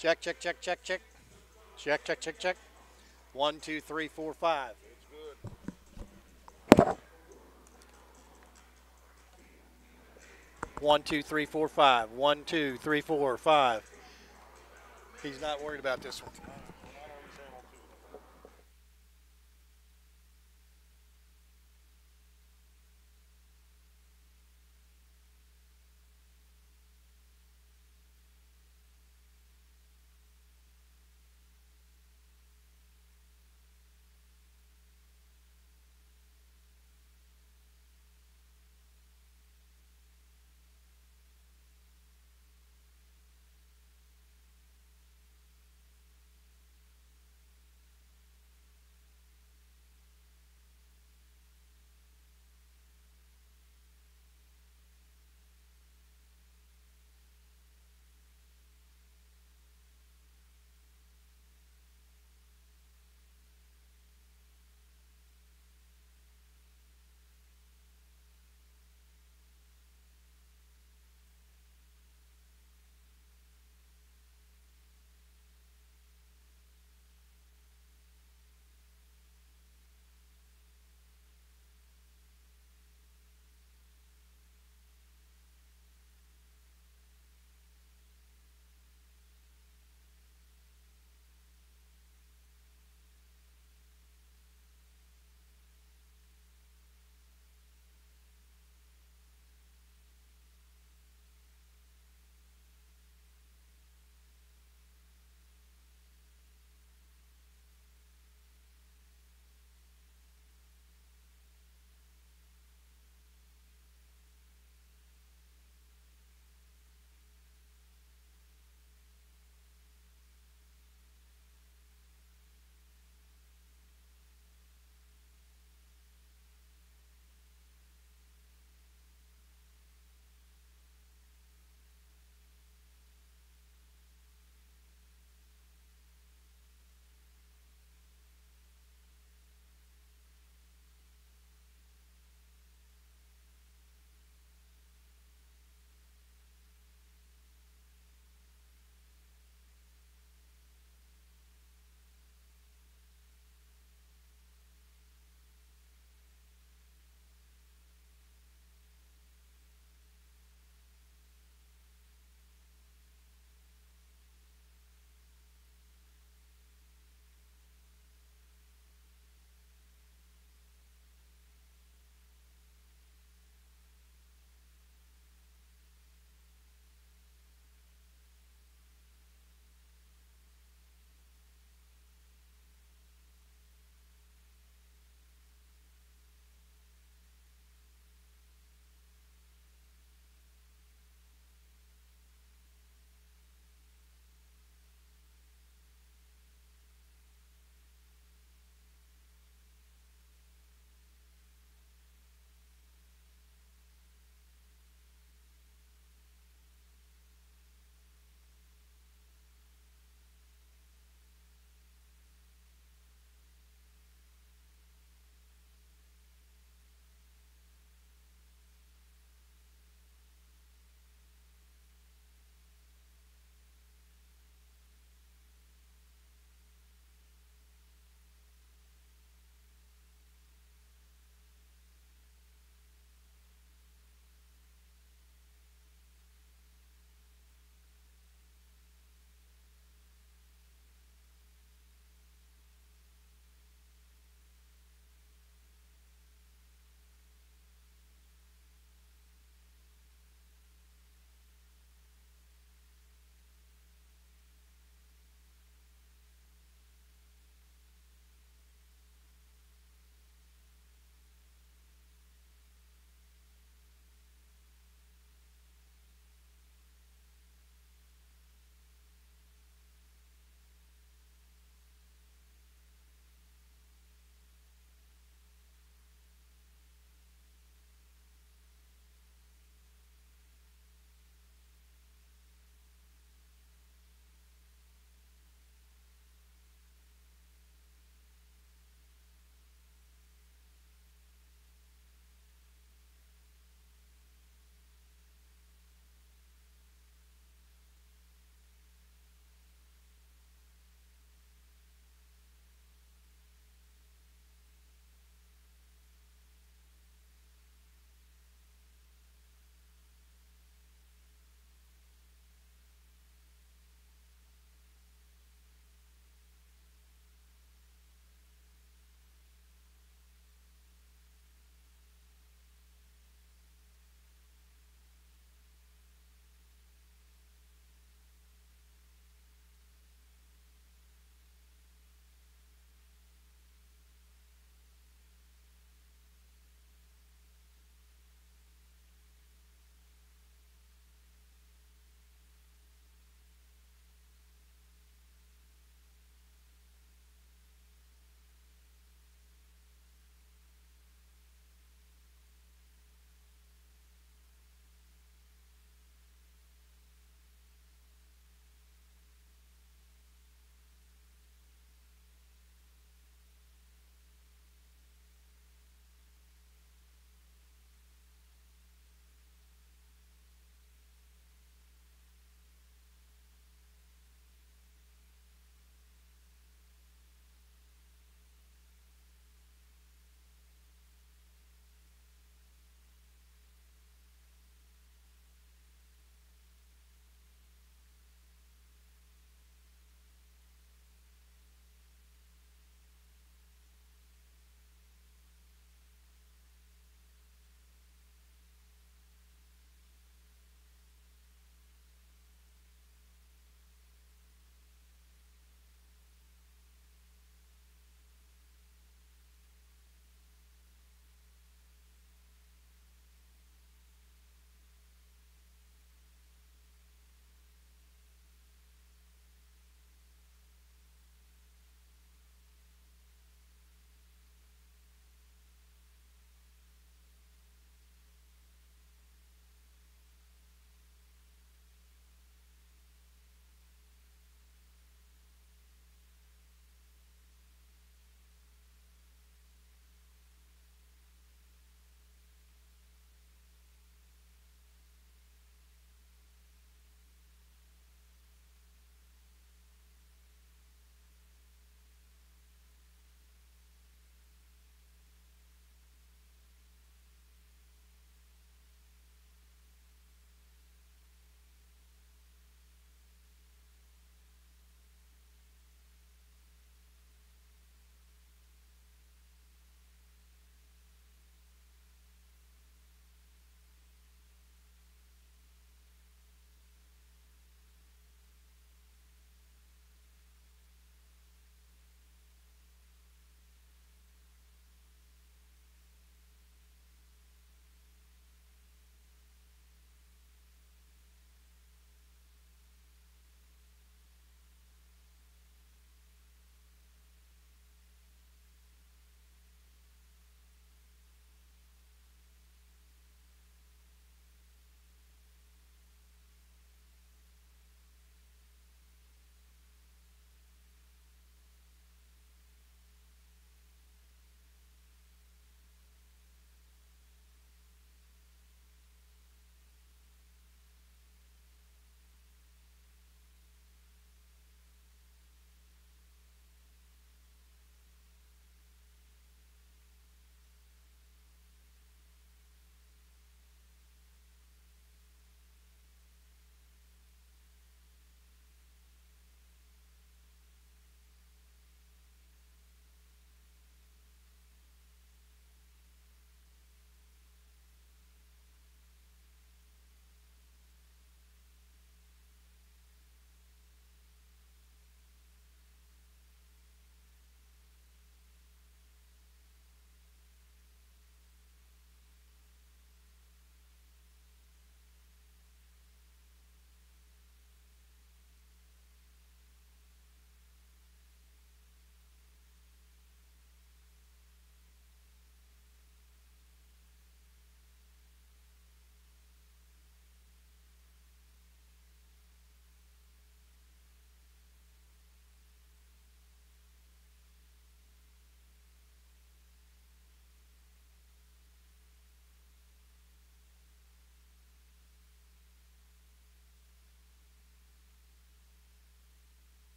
Check, check, check, check, check. Check, check, check, check. 1, 2, 3, 4, 5. It's good. 1, 2, 3, 4, 5. 1, 2, 3, 4, 5. He's not worried about this one. We're not on channel two.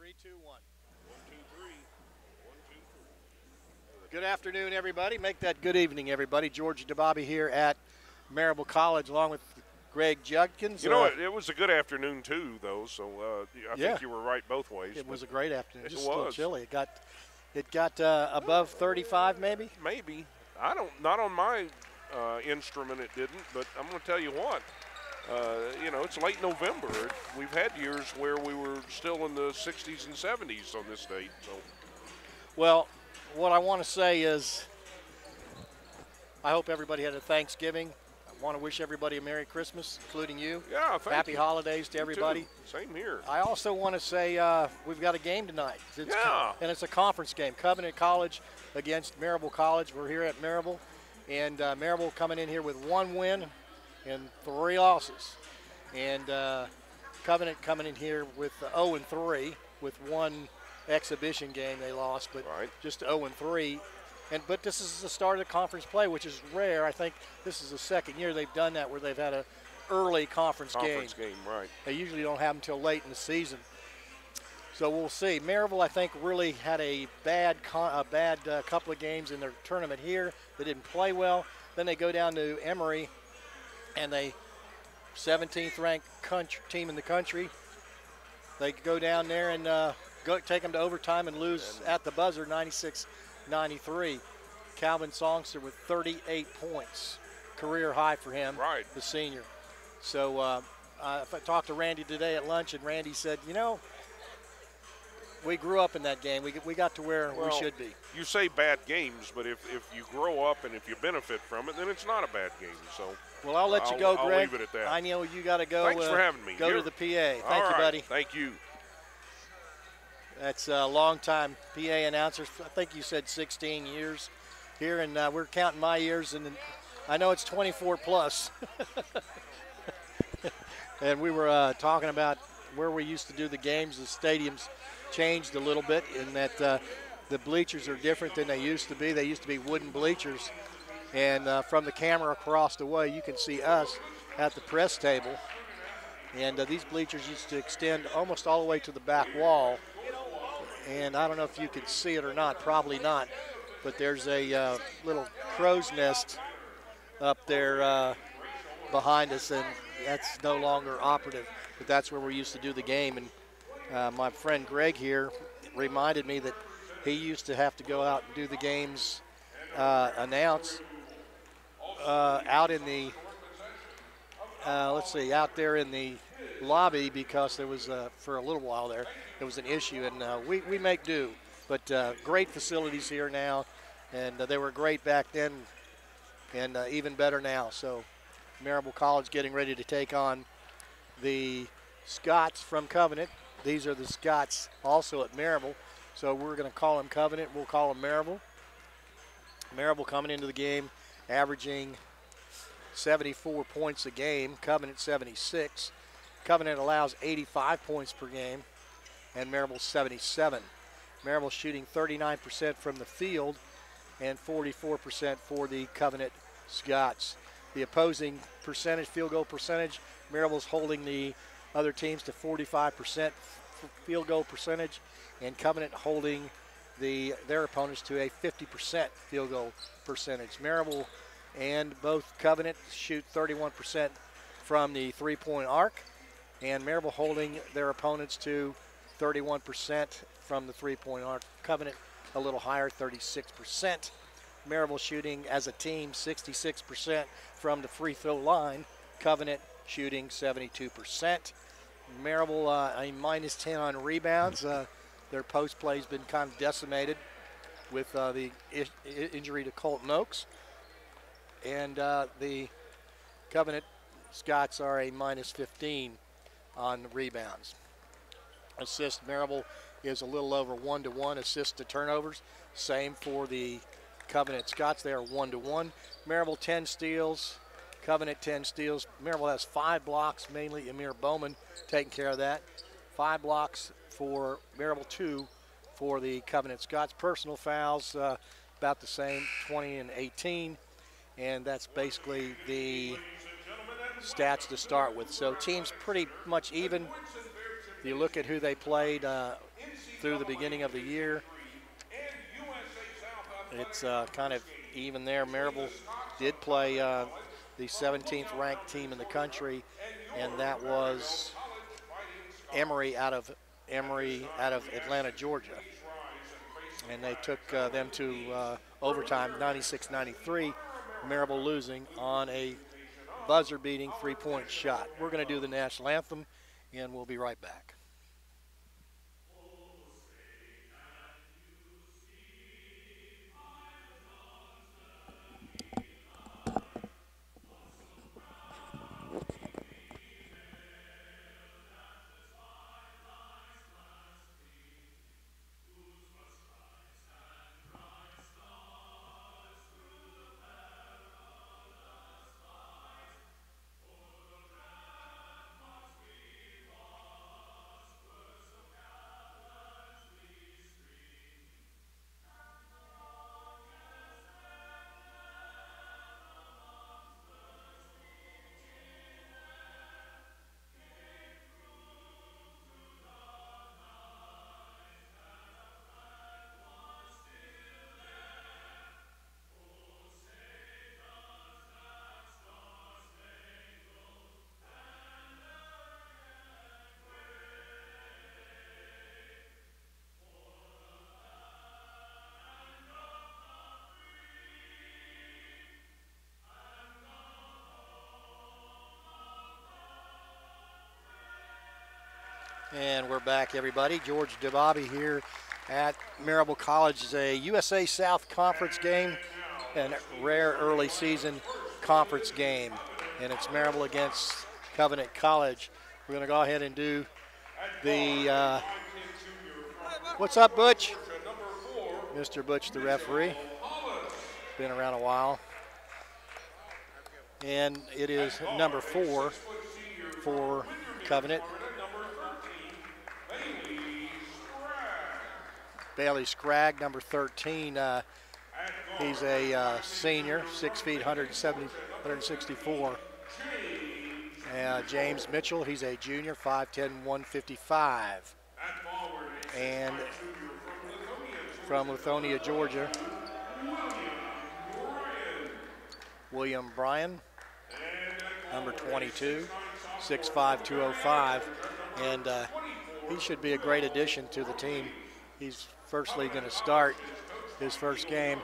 3, 2, 1. 1, 2, 3. 1, 2, 3. Good afternoon, everybody. Make that good evening, everybody. George DeBobby here at Maryville College, along with Greg Judkins. You know, it was a good afternoon, too, though, so I think you were right both ways. It was a great afternoon. Just was. a little chilly. It got above 35, maybe? Maybe. Not on my instrument it didn't, but I'm going to tell you what. You know, it's late November. We've had years where we were still in the 60s and 70s on this date. So, well, what I want to say is I hope everybody had a Thanksgiving. I want to wish everybody a Merry Christmas, including you. Yeah, thank Happy you. holidays to everybody. Same here. I also want to say we've got a game tonight. And it's a conference game. Covenant College against Maryville College. We're here at Maryville. And Maryville coming in here with 1 win and 3 losses. And Covenant coming in here with 0-3 with 1 exhibition game they lost, but just 0-3. But this is the start of the conference play, which is rare. I think this is the second year they've done that where they've had an early conference game. Right. They usually don't have them until late in the season. So we'll see. Maryville, I think, really had a bad couple of games in their tournament here. They didn't play well. Then they go down to Emory, and they 17th ranked team in the country. They go down there and take them to overtime and lose at the buzzer 96-93. Calvin Songster with 38 points, career high for him, the senior. So I talked to Randy today at lunch, and Randy said, you know, we grew up in that game. We got to where we should be. You say bad games, but if you grow up and if you benefit from it, then it's not a bad game. So, well, I'll let you go, Greg. I'll leave it at that. I know you got to go. Thanks for having me. Go to the PA. Thank you, buddy. Thank you. That's a long-time PA announcer. I think you said 16 years here, and we're counting my years, and I know it's 24 plus. And we were talking about where we used to do the games. The stadiums changed a little bit in that the bleachers are different than they used to be. They used to be wooden bleachers, and from the camera across the way, you can see us at the press table. And these bleachers used to extend almost all the way to the back wall. And I don't know if you can see it or not, probably not, but there's a little crow's nest up there behind us, and that's no longer operative, but that's where we used to do the game. And my friend Greg here reminded me that he used to have to go out and do the games, announce out in the, out there in the lobby, because there was, for a little while there was an issue, and we make do. But great facilities here now, and they were great back then, and even better now. So Maryville College getting ready to take on the Scots from Covenant. These are the Scots also at Maryville, so we're going to call them Covenant. We'll call them Maryville. Maryville coming into the game averaging 74 points a game, Covenant 76. Covenant allows 85 points per game, and Maryville 77. Maryville shooting 39% from the field and 44% for the Covenant Scots. The opposing percentage, field goal percentage, Maryville's holding the other teams to 45% field goal percentage, and Covenant holding their opponents to a 50% field goal percentage. Maryville and both Covenant shoot 31% from the three-point arc, and Maryville holding their opponents to 31% from the three-point arc. Covenant a little higher, 36%. Maryville shooting as a team 66% from the free throw line. Covenant shooting 72%. Maryville a minus 10 on rebounds. Their post play has been kind of decimated with the injury to Colton Oaks. And the Covenant Scots are a minus 15 on rebounds. Assist, Maryville is a little over 1-to-1 assists to turnovers. Same for the Covenant Scots. They are 1-to-1. Maryville 10 steals, Covenant 10 steals. Maryville has 5 blocks, mainly Amir Bowman taking care of that. 5 blocks for Maryville, 2 for the Covenant Scots. Personal fouls about the same, 20 and 18, and that's basically the stats to start with. So teams pretty much even. you look at who they played through the beginning of the year, it's kind of even there. Maryville did play the 17th ranked team in the country, and that was Emory out of Atlanta, Georgia. And they took them to overtime, 96-93, Maryville losing on a buzzer-beating three-point shot. We're going to do the national anthem, and we'll be right back. And we're back, everybody. George DeBobby here at Maryville College. It's a USA South Conference game, and a rare early season conference game. And it's Maryville against Covenant College. We're going to go ahead and do the, what's up, Butch? Mr. Butch, the referee. Been around a while. And it is number 4 for Covenant. Bailey Scragg, number 13. He's a senior, 6 feet, 164. James Mitchell, he's a junior, 5'10", 155. And from Lithonia, Georgia, William Bryan, number 22, 6'5", 205. And he should be a great addition to the team. He's firstly going to start his first game.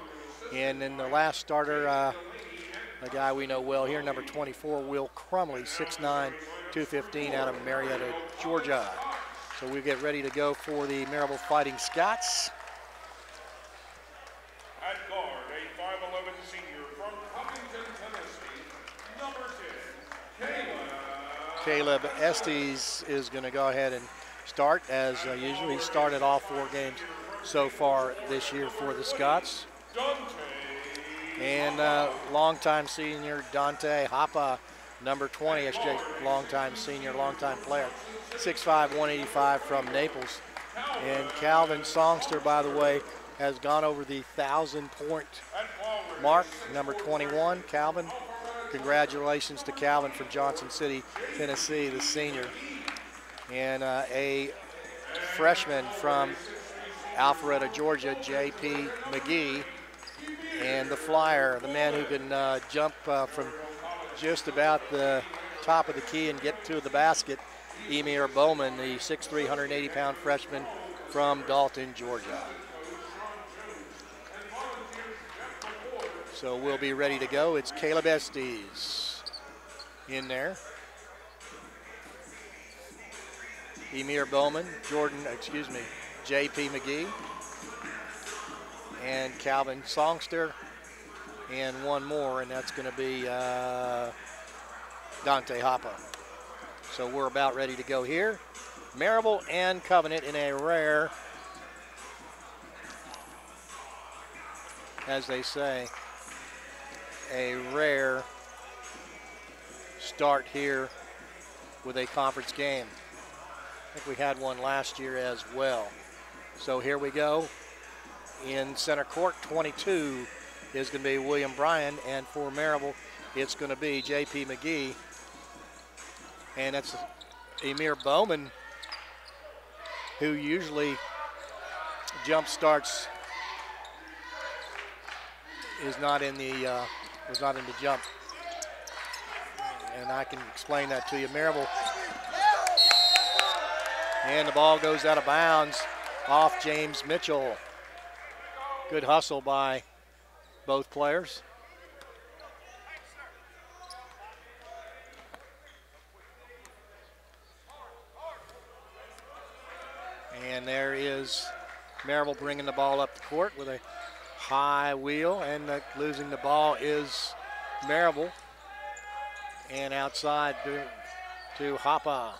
And then the last starter, a guy we know well here, number 24, Will Crumley, 6'9", 215 out of Marietta, Georgia. So we get ready to go for the Maryville Fighting Scots. At guard, a 5'11" senior from Covington, Tennessee, number 10, Caleb Estes is going to go ahead and start as usual. He started all 4 games so far this year for the Scots. And longtime senior Dante Hapa, number 20, longtime senior, longtime player, 6'5", 185 from Naples. And Calvin Songster, by the way, has gone over the 1,000-point mark, number 21. Calvin, congratulations to Calvin from Johnson City, Tennessee, the senior. And a freshman from Alpharetta, Georgia, J.P. McGee. And the flyer, the man who can jump from just about the top of the key and get to the basket, Emir Bowman, the 6'3", 180-pound freshman from Dalton, Georgia. So we'll be ready to go. It's Caleb Estes in there. Emir Bowman, J.P. McGee, and Calvin Songster, and one more, and that's going to be Dante Hapa. So we're about ready to go here. Maryville and Covenant in a rare, as they say, a rare start here with a conference game. I think we had one last year as well. So here we go. In center court, 22 is going to be William Bryan, and for Maryville, it's going to be J.P. McGee. And that's Emir Bowman who usually jump starts, is not in the jump. And I can explain that to you. Maryville. And the ball goes out of bounds off James Mitchell. Good hustle by both players. And there is Maryville bringing the ball up the court with a high wheel, and losing the ball is Maryville. And outside to Hoppa.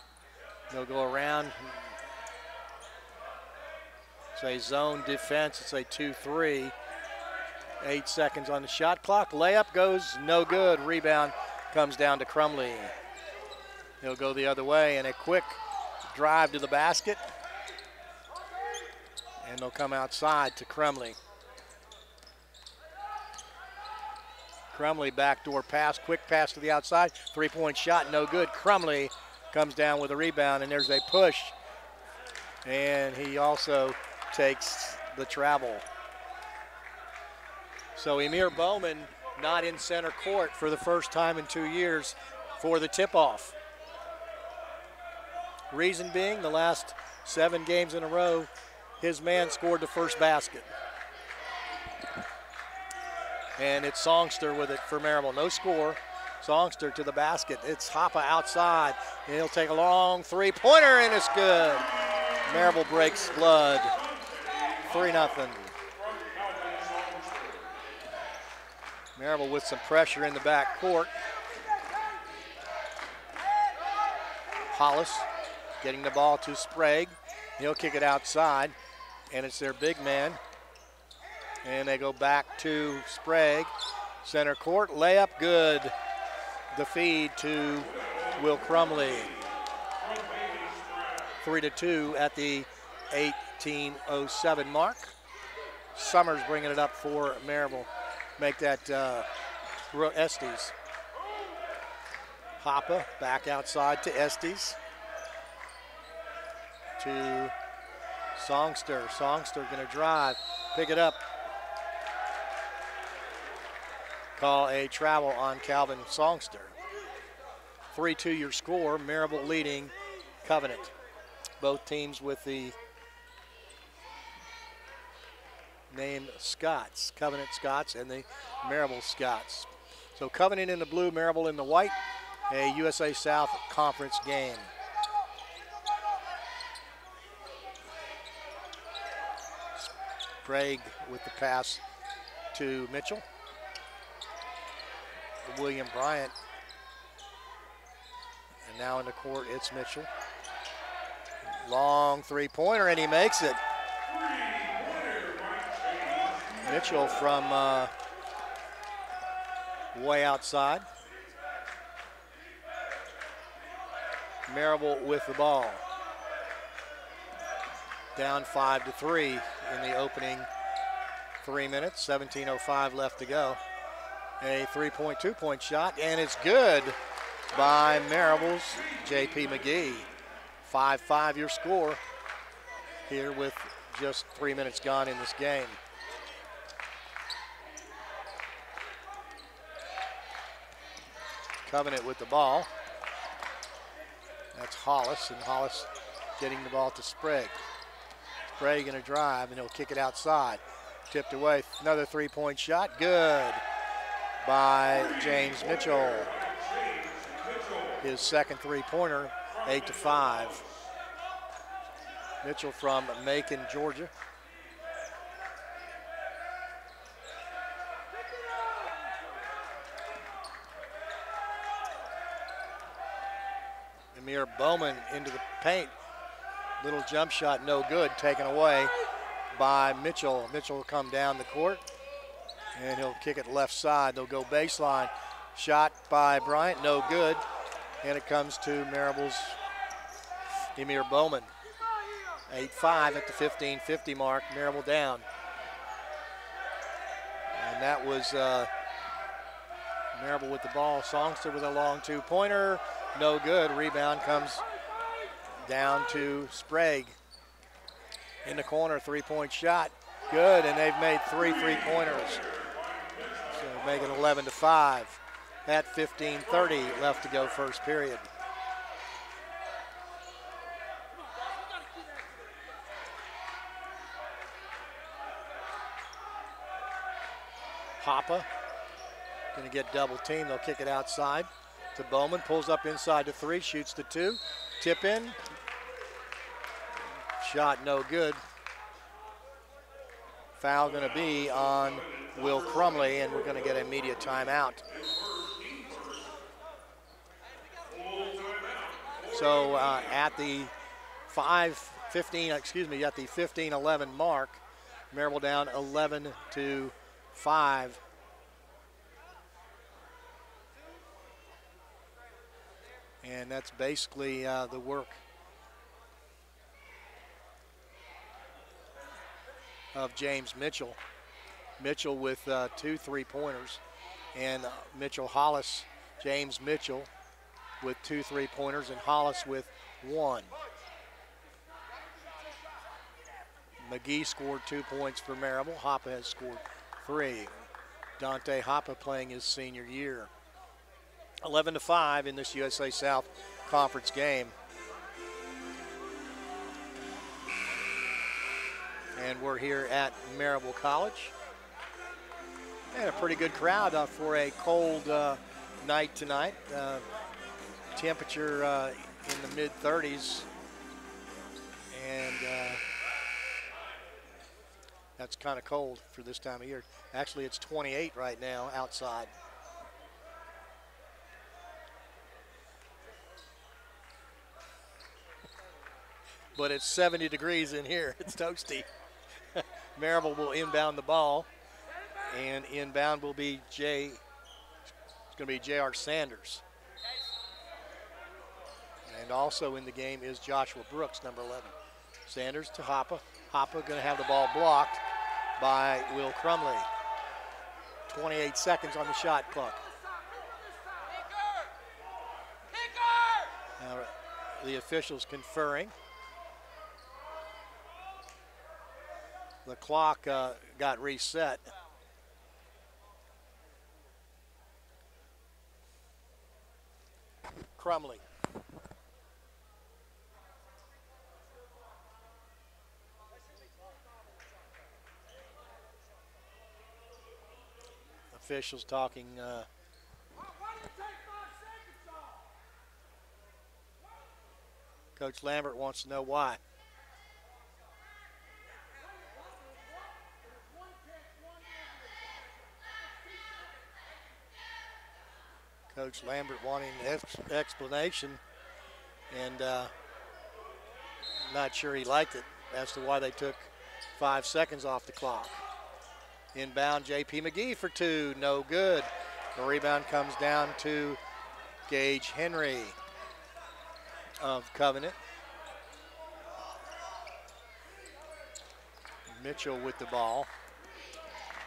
They'll go around. It's a zone defense. It's a 2-3. 8 seconds on the shot clock. Layup goes no good. Rebound comes down to Crumley. He'll go the other way, and a quick drive to the basket. And they'll come outside to Crumley. Crumley backdoor pass, quick pass to the outside. 3-point shot, no good. Crumley comes down with a rebound, and there's a push. And he also takes the travel. So Emir Bowman not in center court for the first time in 2 years for the tip-off. Reason being, the last 7 games in a row, his man scored the first basket. And it's Songster with it for Maryville. No score. Songster to the basket. It's Hoppa outside. And he'll take a long three-pointer, and it's good. Maryville breaks blood. 3-0. Maryville with some pressure in the back court. Hollis getting the ball to Sprague. He'll kick it outside, and it's their big man. And they go back to Sprague. Center court, layup, good. The feed to Will Crumley. 3-2 at the 18:07 mark. Summers bringing it up for Maryville. Make that Estes. Hoppa back outside to Estes. To Songster. Songster gonna drive, pick it up. Call a travel on Calvin Songster. 3-2 your score. Maryville leading Covenant. Both teams with the name Scots. Covenant Scots and the Maryville Scots. So Covenant in the blue, Maryville in the white. A USA South Conference game. Sprague with the pass to Mitchell. William Bryant. And now in the court, it's Mitchell. Long three-pointer, and he makes it. Mitchell from way outside. Maryville with the ball. Down 5-3 in the opening 3 minutes. 17:05 left to go. A 3-point, 2-point shot, and it's good by Maryville's J.P. McGee. 5-5 your score here with just 3 minutes gone in this game. Covenant with the ball. That's Hollis, and Hollis getting the ball to Sprague. Sprague gonna drive, and he'll kick it outside. Tipped away, another 3-point shot, good by James Mitchell. His second three-pointer, 8-5. Mitchell from Macon, Georgia. Emir Bowman into the paint. Little jump shot, no good, taken away by Mitchell. Mitchell will come down the court, and he'll kick it left side. They'll go baseline. Shot by Bryant, no good. And it comes to Maryville's Emir Bowman. 8-5 at the 15:50 mark, Maryville down. And that was Maryville with the ball. Songster with a long two-pointer, no good. Rebound comes down to Sprague. In the corner, three-point shot. Good, and they've made 3 3-pointers. So make it 11-5 at 15:30 left to go first period. Hoppe going to get double teamed. They'll kick it outside to Bowman. Pulls up inside to 3, shoots the 2. Tip in. Shot no good. Foul going to be on Will Crumley, and we're going to get an immediate timeout. So at the 15-11 mark, Maryville down 11-5. And that's basically the work of James Mitchell. Mitchell with 2 3-pointers, and Mitchell Hollis, James Mitchell with 2 3-pointers, and Hollis with 1. McGee scored 2 points for Maryville. Hoppe has scored 3. Dante Hoppe playing his senior year. 11-5 in this USA South Conference game. And we're here at Maryville College. And a pretty good crowd for a cold night tonight. Temperature in the mid-30s. And that's kind of cold for this time of year. Actually, it's 28 right now outside. But it's 70 degrees in here. It's toasty. Maryville will inbound the ball, and inbound will be it's going to be J.R. Sanders. And also in the game is Joshua Brooks, number 11. Sanders to Hoppe. Hoppe going to have the ball blocked by Will Crumley. 28 seconds on the shot clock. Now, the officials conferring. The clock got reset. Crumley. Officials talking. Coach Lambert wants to know why. Coach Lambert wanting an explanation, and not sure he liked it as to why they took 5 seconds off the clock. Inbound, J.P. McGee for 2, no good. The rebound comes down to Gage Henry of Covenant. Mitchell with the ball.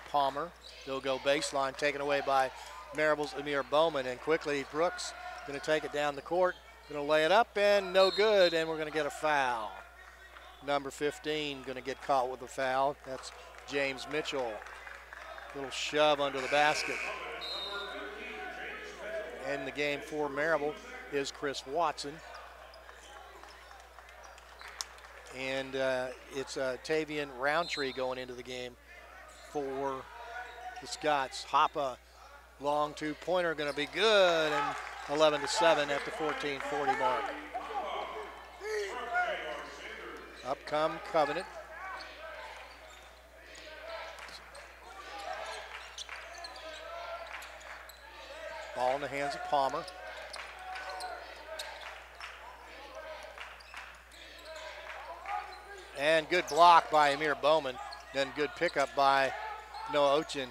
Palmer, they'll go baseline, taken away by Maryville's Amir Bowman, and quickly Brooks going to take it down the court, going to lay it up, and no good, and we're going to get a foul. Number 15 going to get caught with a foul. That's James Mitchell. Little shove under the basket. And the game for Maryville is Chris Watson. And it's Tavian Roundtree going into the game for the Scots. Hoppe, long 2-pointer, going to be good, and 11-7 at the 14:40 mark. Up come Covenant. Ball in the hands of Palmer. And good block by Amir Bowman. Then good pickup by Noah Ochin.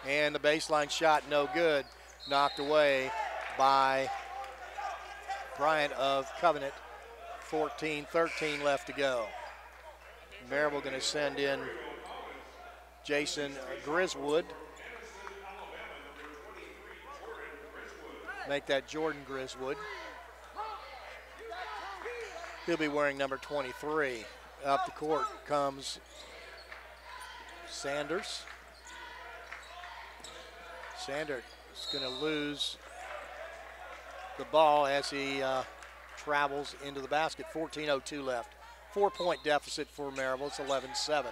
And the baseline shot no good. Knocked away by Bryant of Covenant. 14-13 left to go. Maryville going to send in Jason Griswood. Make that Jordan Griswood. He'll be wearing number 23. Up the court comes Sanders. Sanders is going to lose the ball as he travels into the basket. 14:02 left. 4-point deficit for Maryville. It's 11-7.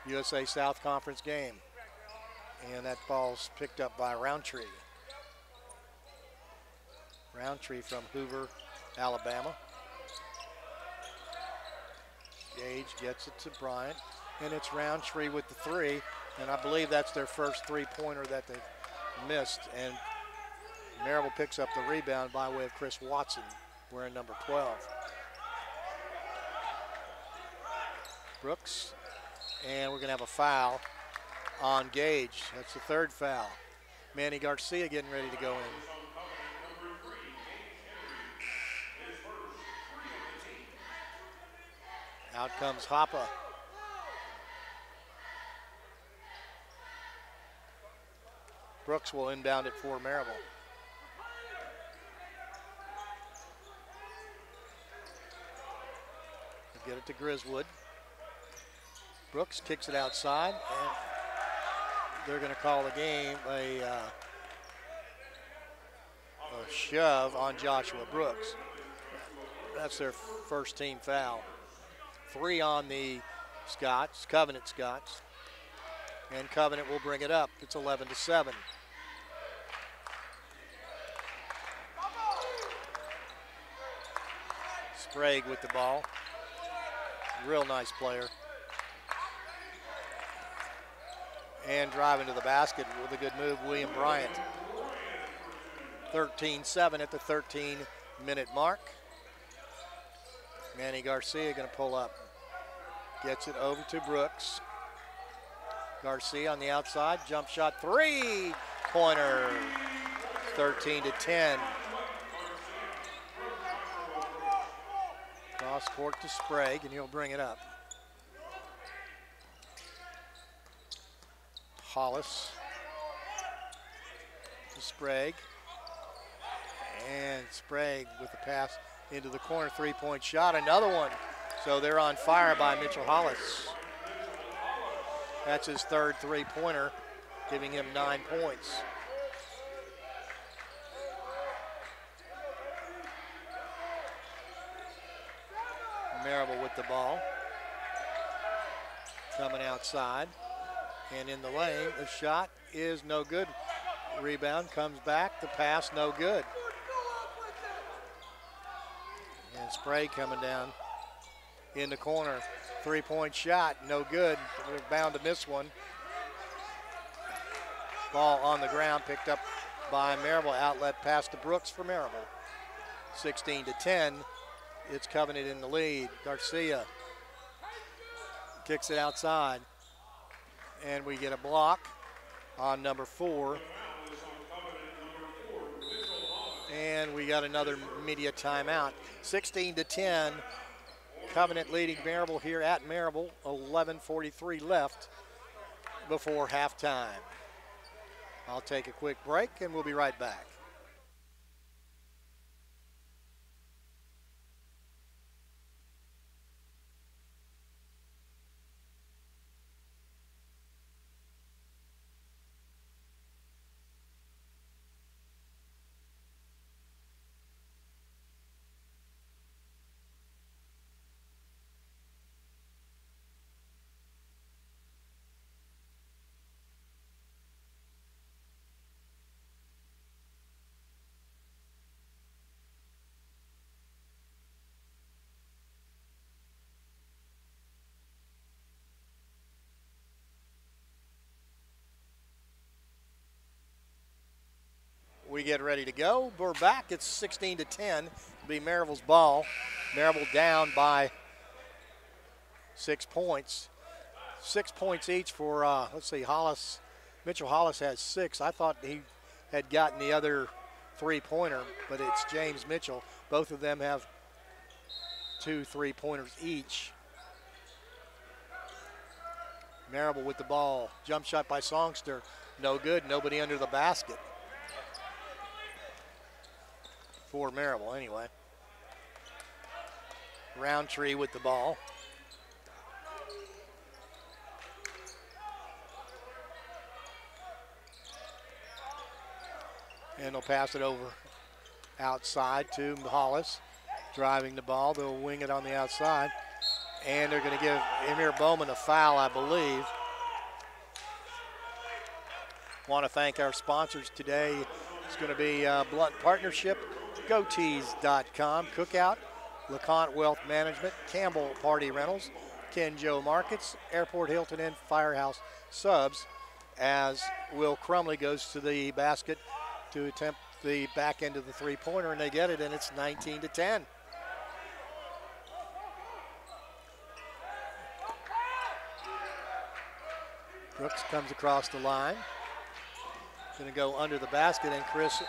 USA South Conference game. And that ball's picked up by Roundtree. Roundtree from Hoover, Alabama. Gage gets it to Bryant, and it's Roundtree with the three, and I believe that's their first three-pointer that they missed, and Maryville picks up the rebound by way of Chris Watson, wearing number 12. Brooks, and we're going to have a foul on Gage. That's the third foul. Manny Garcia getting ready to go in. Out comes Hoppe. Brooks will inbound it for Maryville. Get it to Griswood. Brooks kicks it outside, and they're going to call the game a shove on Joshua Brooks. That's their first team foul. 3 on the Scots, Covenant Scots. And Covenant will bring it up. It's 11-7. Sprague with the ball. Real nice player. And driving to the basket with a good move, William Bryant. 13-7 at the 13-minute mark. Manny Garcia going to pull up. Gets it over to Brooks. Garcia on the outside, jump shot, three-pointer. 13-10. Cross court to Sprague, and he'll bring it up. Hollis to Sprague. And Sprague with the pass into the corner, three-point shot, another one. So they're on fire by Mitchell Hollis. That's his third three-pointer, giving him 9 points. Maryville with the ball. Coming outside. And in the lane, the shot is no good. Rebound comes back, the pass no good. And Sprague coming down in the corner. Three-point shot, no good. We're bound to miss one. Ball on the ground, picked up by Maryville. Outlet pass to Brooks for Maryville. 16-10. It's Covenant in the lead. Garcia kicks it outside. And we get a block on number 4. And we got another media timeout. 16-10. Covenant leading Maryville here at Maryville. 11:43 left before halftime. I'll take a quick break and we'll be right back. We get ready to go. We're back. It's 16-10. It'll be Maryville's ball. Maryville down by 6 points. 6 points each for, let's see, Hollis. Mitchell Hollis has 6. I thought he had gotten the other three-pointer, but it's James Mitchell. Both of them have 2 3-pointers each. Maryville with the ball. Jump shot by Songster. No good. Nobody under the basket. For Maryville anyway. Roundtree with the ball. And they'll pass it over outside to Hollis. Driving the ball, they'll wing it on the outside. And they're going to give Emir Bowman a foul, I believe. Want to thank our sponsors today. It's going to be Blunt Partnership, GoTees.com, Cookout, LeConte Wealth Management, Campbell Party Rentals, Ken Joe Markets, Airport Hilton, and Firehouse Subs, as Will Crumley goes to the basket to attempt the back end of the three-pointer, and they get it, and it's 19-10. Brooks comes across the line. Going to go under the basket, and Chris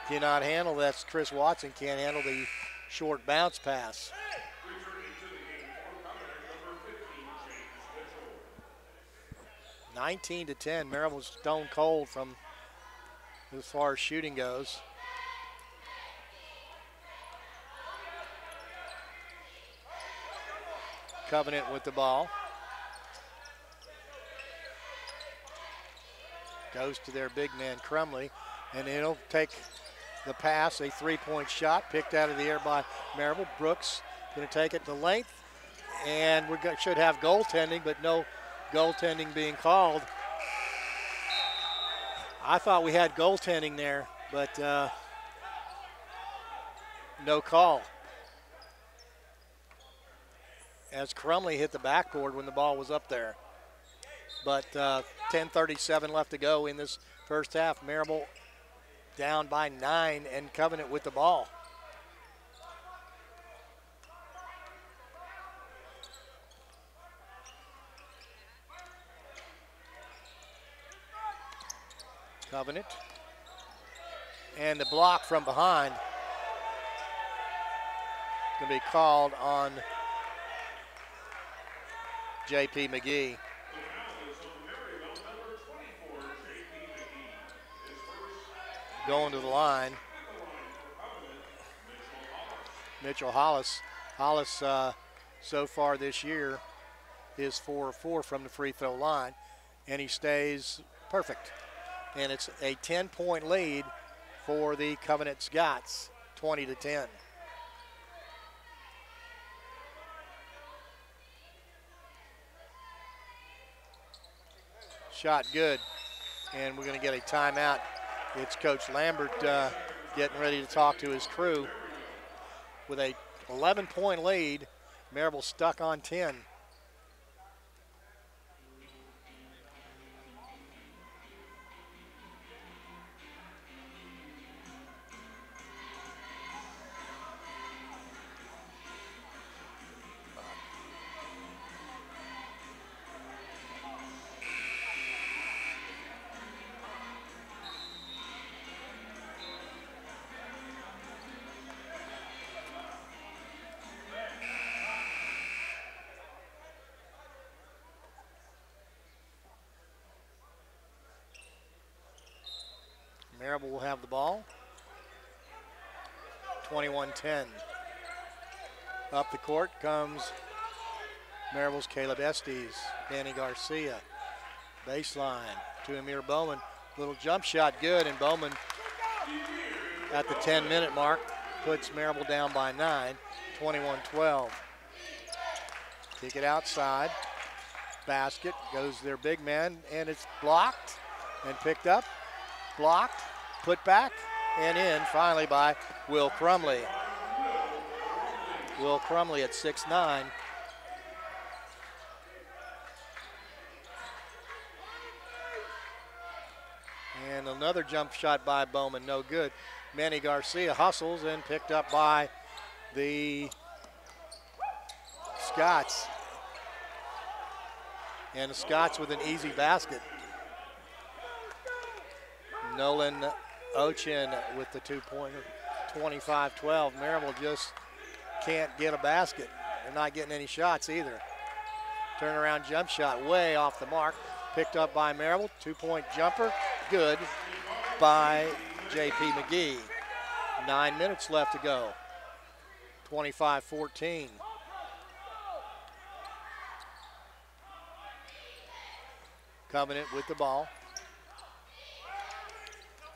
cannot handle that. Chris Watson can't handle the short bounce pass. (19 to 10). Maryville's stone cold from as far as shooting goes. Covenant with the ball. Goes to their big man, Crumley, and it'll take the pass, a three-point shot picked out of the air by Maryville. Brooks going to take it to length, and we should have goaltending, but no goaltending being called. I thought we had goaltending there, but no call. As Crumley hit the backboard when the ball was up there. But 10:37 left to go in this first half. Maryville down by 9 and Covenant with the ball. Covenant. And the block from behind going to be called on J.P. McGee. Going to the line. Mitchell Hollis. Hollis so far this year is 4 of 4 from the free throw line, and he stays perfect. And it's a 10-point lead for the Covenant Scots, 20 to 10. Shot good, and we're going to get a timeout. It's Coach Lambert getting ready to talk to his crew. With a 11-point lead, Maryville stuck on 10. Maryville will have the ball. 21-10. Up the court comes Maryville's Caleb Estes. Danny Garcia. Baseline to Emir Bowman. Little jump shot good, and Bowman at the 10-minute mark puts Maryville down by 9, 21-12. Kick it outside. Basket goes their big man, and it's blocked and picked up. Blocked, put back, and in finally by Will Crumley. Will Crumley at 6'9". And another jump shot by Bowman, no good. Manny Garcia hustles and picked up by the Scots. And the Scots with an easy basket. Nolan Ochin with the two-pointer, 25-12. Maryville just can't get a basket. They're not getting any shots either. Turnaround jump shot way off the mark. Picked up by Maryville. Two-point jumper, good by J.P. McGee. 9 minutes left to go. 25-14. Covenant with the ball.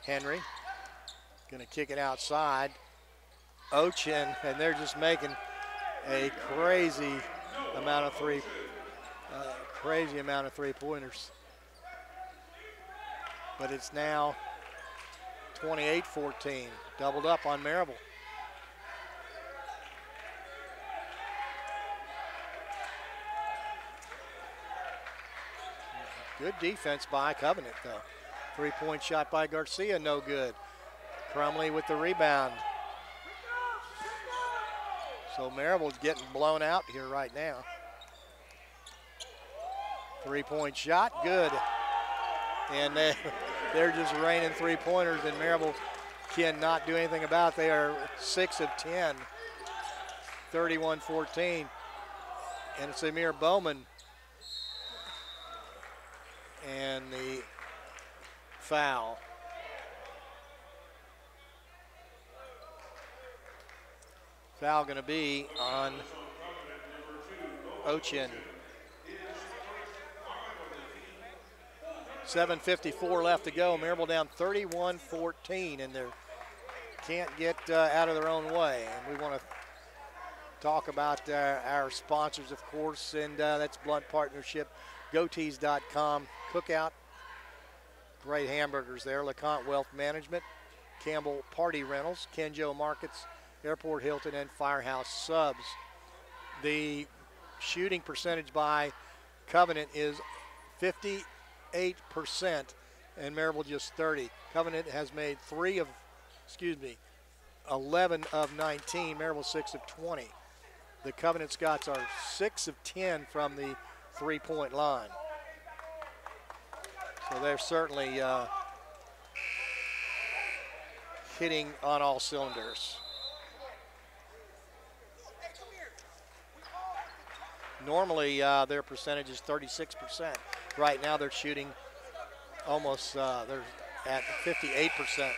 Henry gonna kick it outside. Ochin, and they're just making a crazy amount of three-pointers. But it's now 28-14, doubled up on Maryville. Good defense by Covenant, though. Three-point shot by Garcia, no good. Crumley with the rebound. So Maryville's getting blown out here right now. Three-point shot, good. And they're just raining three-pointers, and Maryville cannot do anything about it. They are 6 of 10, 31-14. And it's Amir Bowman. And the foul. Foul going to be on Ochin. 7:54 left to go. Maryville down 31-14, and they can't get out of their own way. And we want to talk about our sponsors, of course, and that's Blunt Partnership, goatees.com, Cookout, great hamburgers there, LeConte Wealth Management, Campbell Party Rentals, Kenjo Markets, Airport Hilton, and Firehouse Subs. The shooting percentage by Covenant is 58%, and Maryville just 30. Covenant has made 11 of 19, Maryville 6 of 20. The Covenant Scots are 6 of 10 from the three-point line. So they're certainly hitting on all cylinders. Normally their percentage is 36%. Right now they're shooting almost, they're at 58%.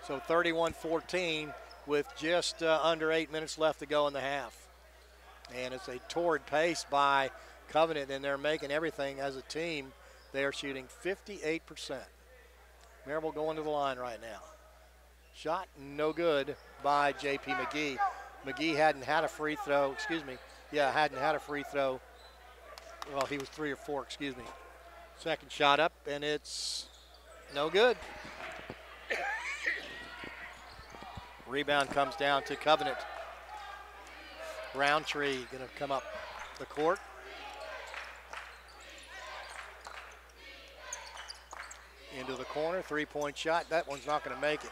So 31-14 with just under 8 minutes left to go in the half. And it's a torrid pace by Covenant, and they're making everything as a team. They are shooting 58%. Maryville going to the line right now. Shot no good by J.P. McGee. McGee hadn't had a free throw, hadn't had a free throw. Well, he was 3 or 4, Second shot up, and it's no good. Rebound comes down to Covenant. Roundtree going to come up the court. Into the corner, three-point shot. That one's not going to make it.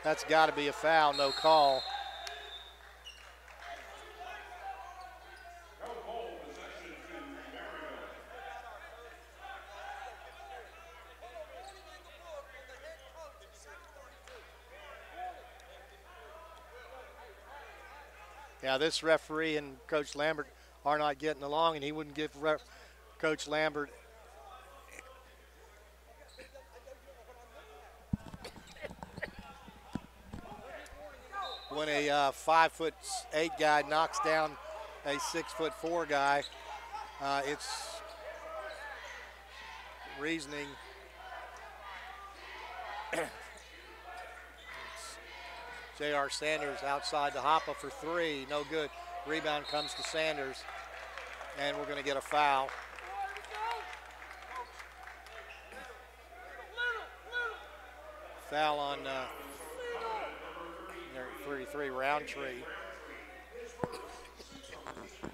That's got to be a foul, no call. Yeah, this referee and Coach Lambert are not getting along, and he wouldn't give Coach Lambert when a 5'8" guy knocks down a 6'4" guy. It's reasoning. J.R. Sanders outside to Hoppe for three, no good. Rebound comes to Sanders, and we're going to get a foul. Foul on 33, Roundtree.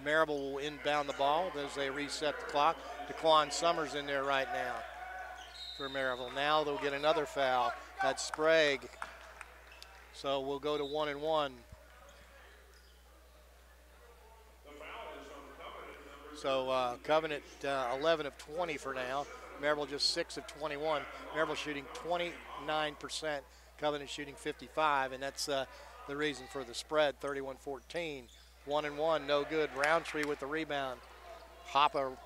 Maryville will inbound the ball as they reset the clock. DeQuan Summers in there right now for Maryville. Now they'll get another foul. That's Sprague. So we'll go to 1-1. So Covenant 11 of 20 for now. Maryville just 6 of 21. Maryville shooting 29%. Covenant shooting 55, and that's the reason for the spread, 31-14. 1-1, no good. Roundtree with the rebound. Hoppe,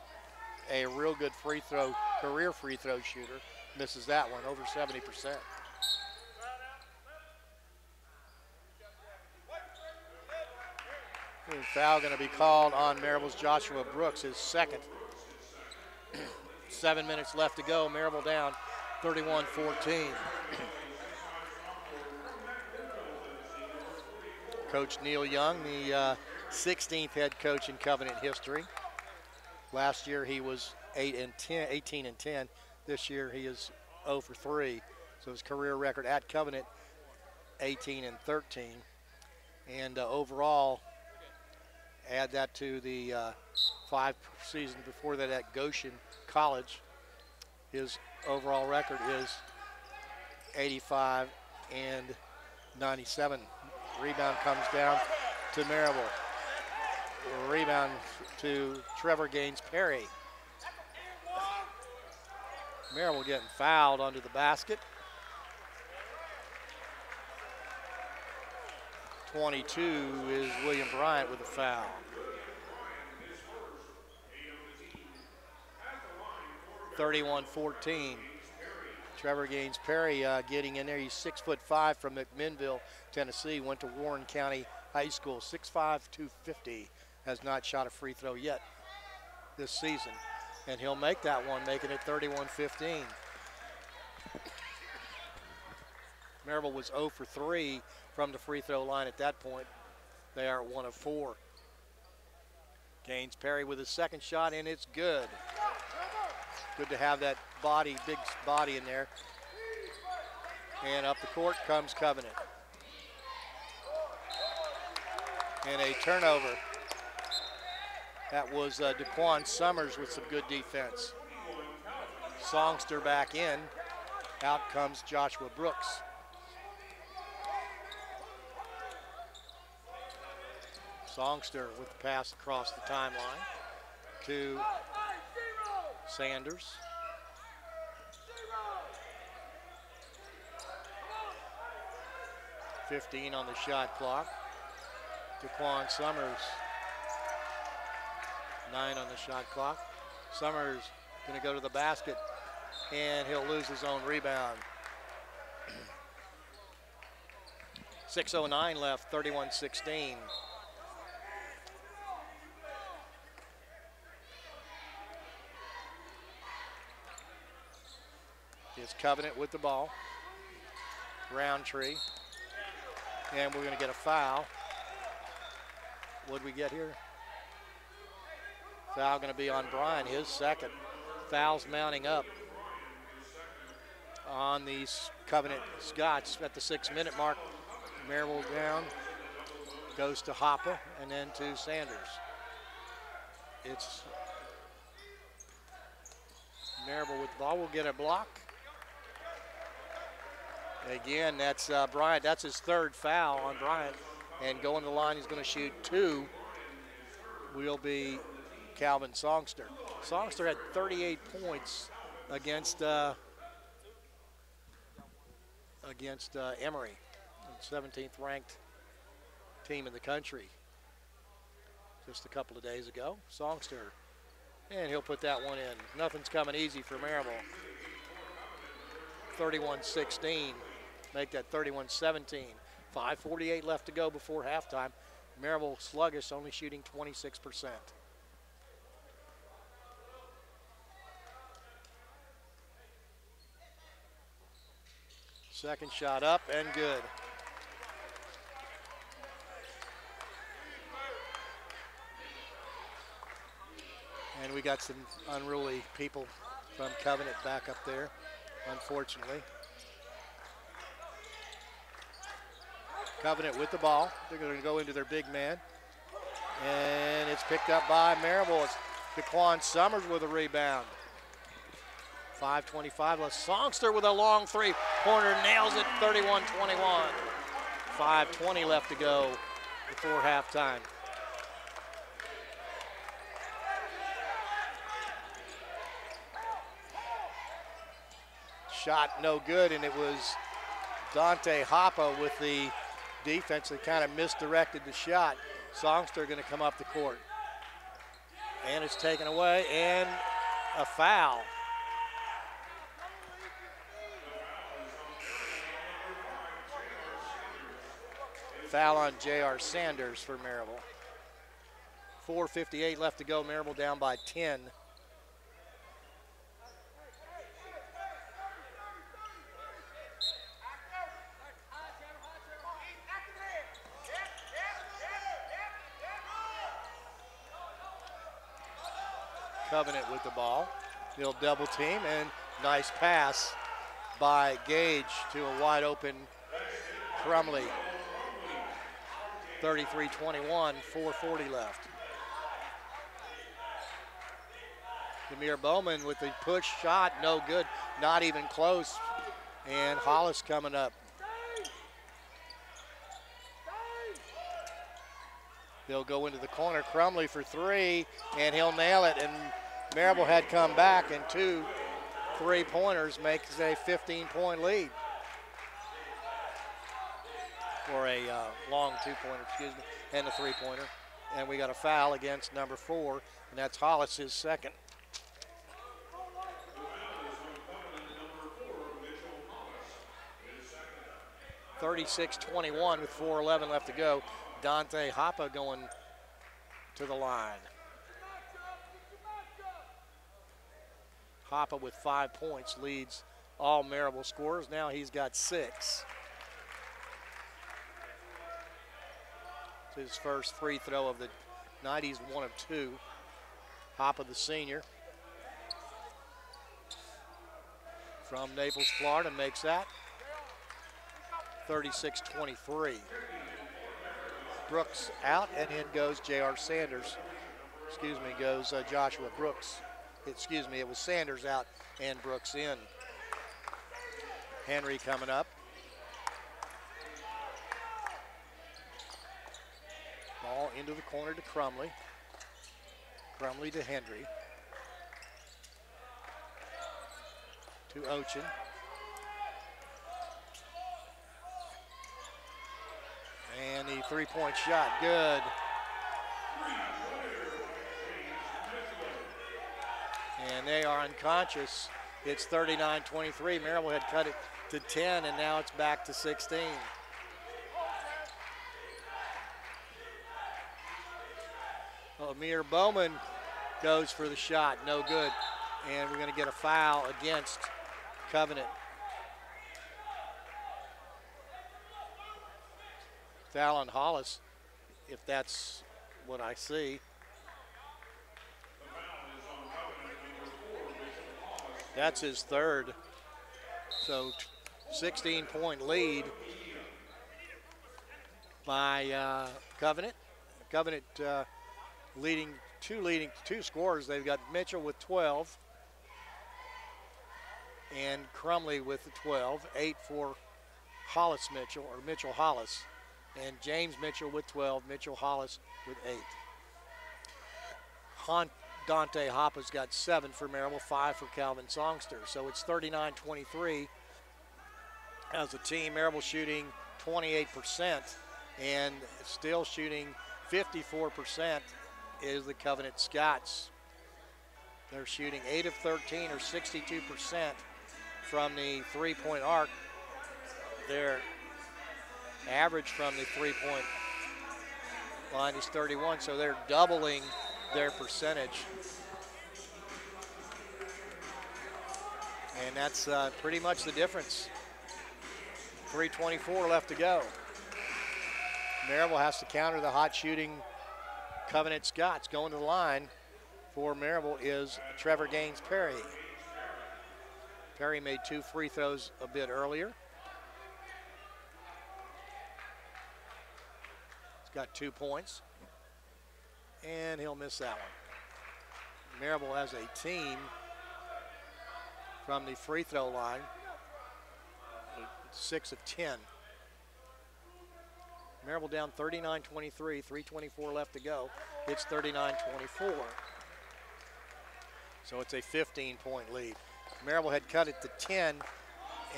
a real good free throw, career free throw shooter. Misses that one, over 70%. Foul going to be called on Maryville's Joshua Brooks, his second. 7 minutes left to go. Maryville down 31-14. Coach Neil Young, the 16th head coach in Covenant history. Last year he was 18 and 10. This year he is 0 for 3. So his career record at Covenant, 18 and 13. And overall, add that to the 5 seasons before that at Goshen College, his overall record is 85 and 97. Rebound comes down to Maryville. Rebound to Trevor Gaines-Perry. Maryville getting fouled under the basket. 22 is William Bryant with a foul. (31-14). Trevor Gaines-Perry getting in there. He's 6'5" from McMinnville, Tennessee. Went to Warren County High School. 6'5", 250. Has not shot a free throw yet this season. And he'll make that one, making it 31-15. Maryville was 0 for 3 from the free throw line at that point. They are 1 of 4. Gaines-Perry with his second shot, and it's good. Good to have that body, big body in there. And up the court comes Covenant. And a turnover. That was DeQuan Summers with some good defense. Songster back in. Out comes Joshua Brooks. Songster with the pass across the timeline to Sanders. .15 on the shot clock. DeQuan Summers, 9 on the shot clock. Summers gonna go to the basket and he'll lose his own rebound. 6:09 left, 31-16. It's Covenant with the ball. Roundtree. And we're going to get a foul. What did we get here? Foul going to be on Bryan, his second. Fouls mounting up on these Covenant Scots at the 6-minute mark. Maryville down, goes to Hoppe, and then to Sanders. It's Maryville with the ball. We'll get a block. Again, that's Bryant. That's his third foul on Bryant. And going to the line, he's going to shoot 2. Will be Calvin Songster. Songster had 38 points against Emory, 17th ranked team in the country just a couple of days ago. Songster, and he'll put that one in. Nothing's coming easy for Maryville. 31-16. Make that 31-17. 5:48 left to go before halftime. Maryville sluggish, only shooting 26%. Second shot up and good. And we got some unruly people from Covenant back up there, unfortunately. Covenant with the ball. They're going to go into their big man. And it's picked up by Maryville. It's DeQuan Summers with a rebound. 5:25 left. Songster with a long three-pointer, nails it, 31-21. 5:20 left to go before halftime. Shot no good, and it was Dante Hoppe with the defense that kind of misdirected the shot. Songster going to come up the court. And it's taken away, and a foul. Foul on J.R. Sanders for Maryville. 4:58 left to go. Maryville down by 10. Covenant with the ball. He'll double team, and nice pass by Gage to a wide open Crumley. 33-21, 4:40 left. Demir Bowman with the push shot, no good, not even close. And Hollis coming up. He'll go into the corner, Crumley for three, and he'll nail it. And Maryville had come back, and 2 3-pointers makes a 15-point lead. Or a long 2-pointer, excuse me, and a 3-pointer. And we got a foul against number 4, and that's Hollis, his second. 36-21 with 4:11 left to go. Dante Hoppe going to the line. Hoppe with 5 points leads all Maryville scorers. Now he's got 6. It's his first free throw of the night. He's 1 of 2. Hoppe, the senior from Naples, Florida, makes that. 36-23. Brooks out, and in goes J.R. Sanders. Goes Joshua Brooks. It was Sanders out and Brooks in. Henry coming up. Ball into the corner to Crumley. Crumley to Henry. To Ochin. And the 3-point shot, good. And they are unconscious. It's 39-23. Maryville had cut it to 10, and now it's back to 16. Amir Bowman goes for the shot, no good. And we're going to get a foul against Covenant. Foul on Hollis, if that's what I see. That's his third. So 16-point lead by Covenant. Covenant leading two scorers. They've got Mitchell with 12 and Crumley with the 12. 8 for Hollis Mitchell, or Mitchell Hollis. And James Mitchell with 12, Mitchell Hollis with 8. Dante Hoppe's got 7 for Maryville, 5 for Calvin Songster. So it's 39-23 as a team. Maryville shooting 28% and still shooting 54% is the Covenant Scots. They're shooting 8 of 13 or 62% from the 3-point arc. Their average from the 3-point line is 31, so they're doubling their percentage. And that's pretty much the difference. 3:24 left to go. Maryville has to counter the hot shooting Covenant Scots. Going to the line for Maryville is Trevor Gaines Perry. Perry made 2 free throws a bit earlier. He's got 2 points. And he'll miss that one. Maryville as a team from the free throw line, 6 of 10. Maryville down 39-23, 3:24 left to go. It's 39-24. So it's a 15-point lead. Maryville had cut it to 10,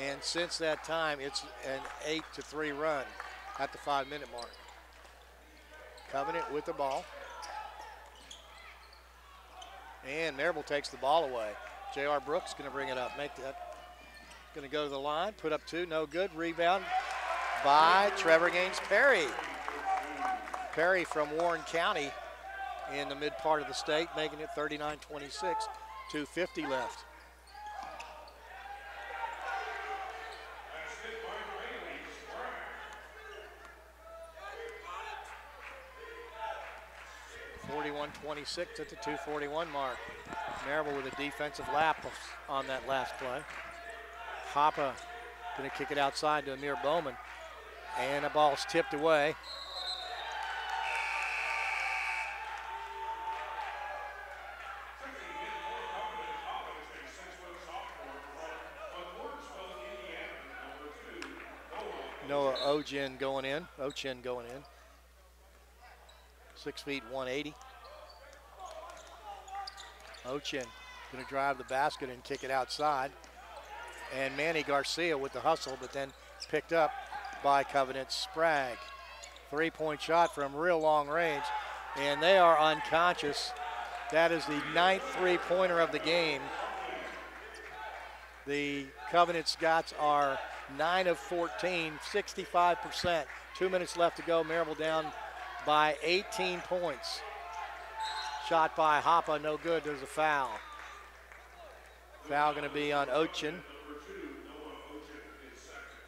and since that time, it's an 8-3 run at the 5-minute mark. Covenant with the ball. And Maryville takes the ball away. J.R. Brooks going to bring it up, make that. Going to go to the line, put up 2, no good. Rebound by Trevor Gaines Perry. Perry from Warren County in the mid part of the state, making it 39-26, 2:50 left. .26 at the 2:41 mark. Maryville with a defensive lapse on that last play. Hoppe going to kick it outside to Amir Bowman. And the ball's tipped away. Noah Ochin going in. 6 feet 180. Ochin going to drive the basket and kick it outside. And Manny Garcia with the hustle, but then picked up by Covenant Sprague. 3-point shot from real long range, and they are unconscious. That is the 9th three-pointer of the game. The Covenant Scots are 9 of 14, 65%. 2 minutes left to go. Maryville down by 18 points. Shot by Hoppe, no good. There's a foul. Foul going to be on Ochin.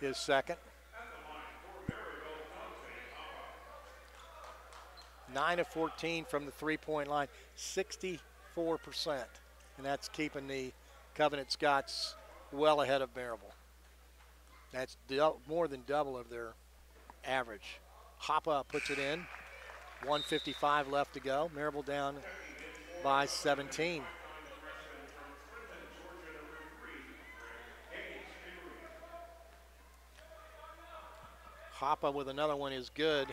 His second. 9 of 14 from the three-point line, 64%. And that's keeping the Covenant Scots well ahead of Maryville. That's more than double of their average. Hoppe puts it in. 1:55 left to go. Maryville down by 17. Hoppe with another one is good.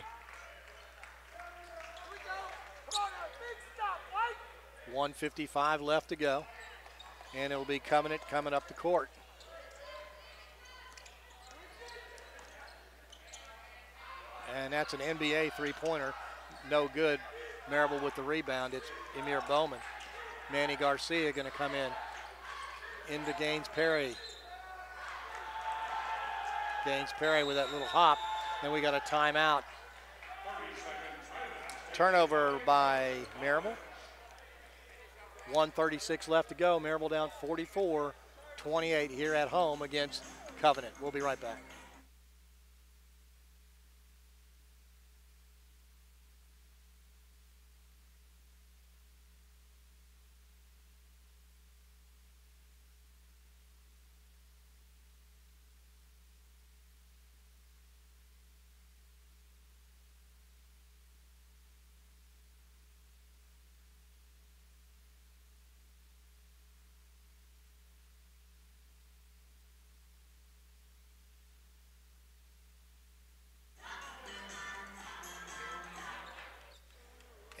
1:55 left to go. And it'll be Covenant coming up the court. And that's an NBA three-pointer. No good. Maryville with the rebound. It's Emir Bowman. Manny Garcia going to come in. Into Gaines Perry. Gaines Perry with that little hop. Then we got a timeout. Turnover by Maryville. 1:36 left to go. Maryville down 44-28 here at home against Covenant. We'll be right back.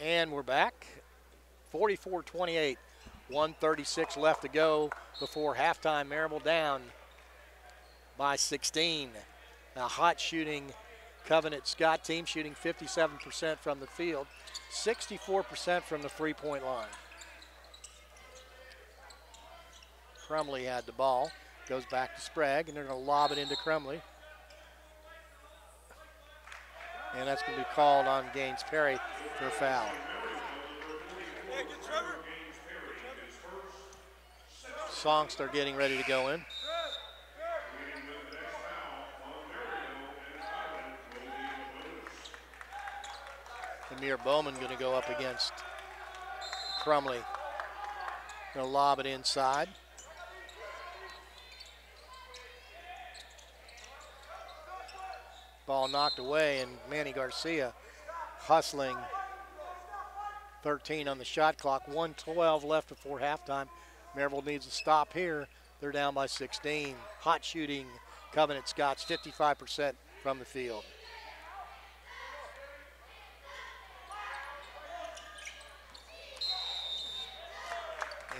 And we're back. 44-28, 1:36 left to go before halftime. Maryville down by 16. A hot shooting Covenant Scott team, shooting 57% from the field, 64% from the three-point line. Crumley had the ball, goes back to Sprague, and they're going to lob it into Crumley. And that's going to be called on Gaines Perry for a foul. Songster getting ready to go in. Amir Bowman going to go up against Crumley. Going to lob it inside. Ball knocked away, and Manny Garcia hustling. 13 on the shot clock. 1:12 left before halftime. Maryville needs a stop here. They're down by 16. Hot shooting Covenant Scots, 55% from the field.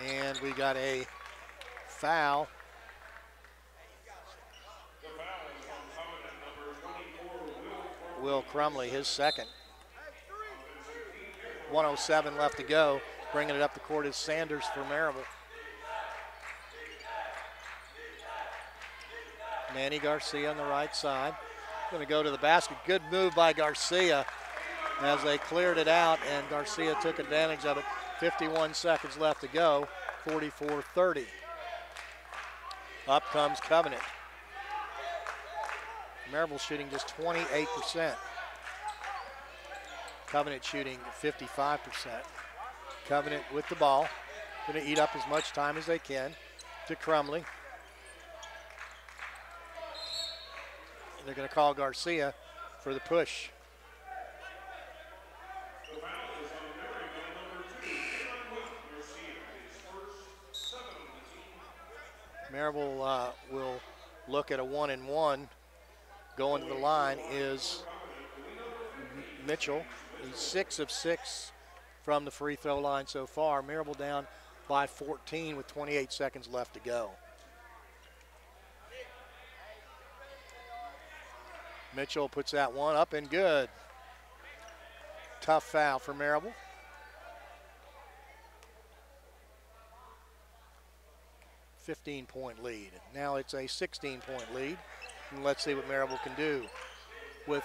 And we got a foul. Will Crumley, his second. 1:07 left to go. Bringing it up the court is Sanders for Maryville. Manny Garcia on the right side. Going to go to the basket. Good move by Garcia as they cleared it out, and Garcia took advantage of it. 51 seconds left to go. 44-30. Up comes Covenant. Maryville shooting just 28%. Covenant shooting 55%. Covenant with the ball. going to eat up as much time as they can to Crumley. They're going to call Garcia for the push. Maryville will look at a 1-and-1. Going to the line is Mitchell. He's 6 of 6 from the free throw line so far. Maryville down by 14 with 28 seconds left to go. Mitchell puts that one up and good. Tough foul for Maryville. A 15-point lead. Now it's a 16-point lead. And let's see what Maryville can do with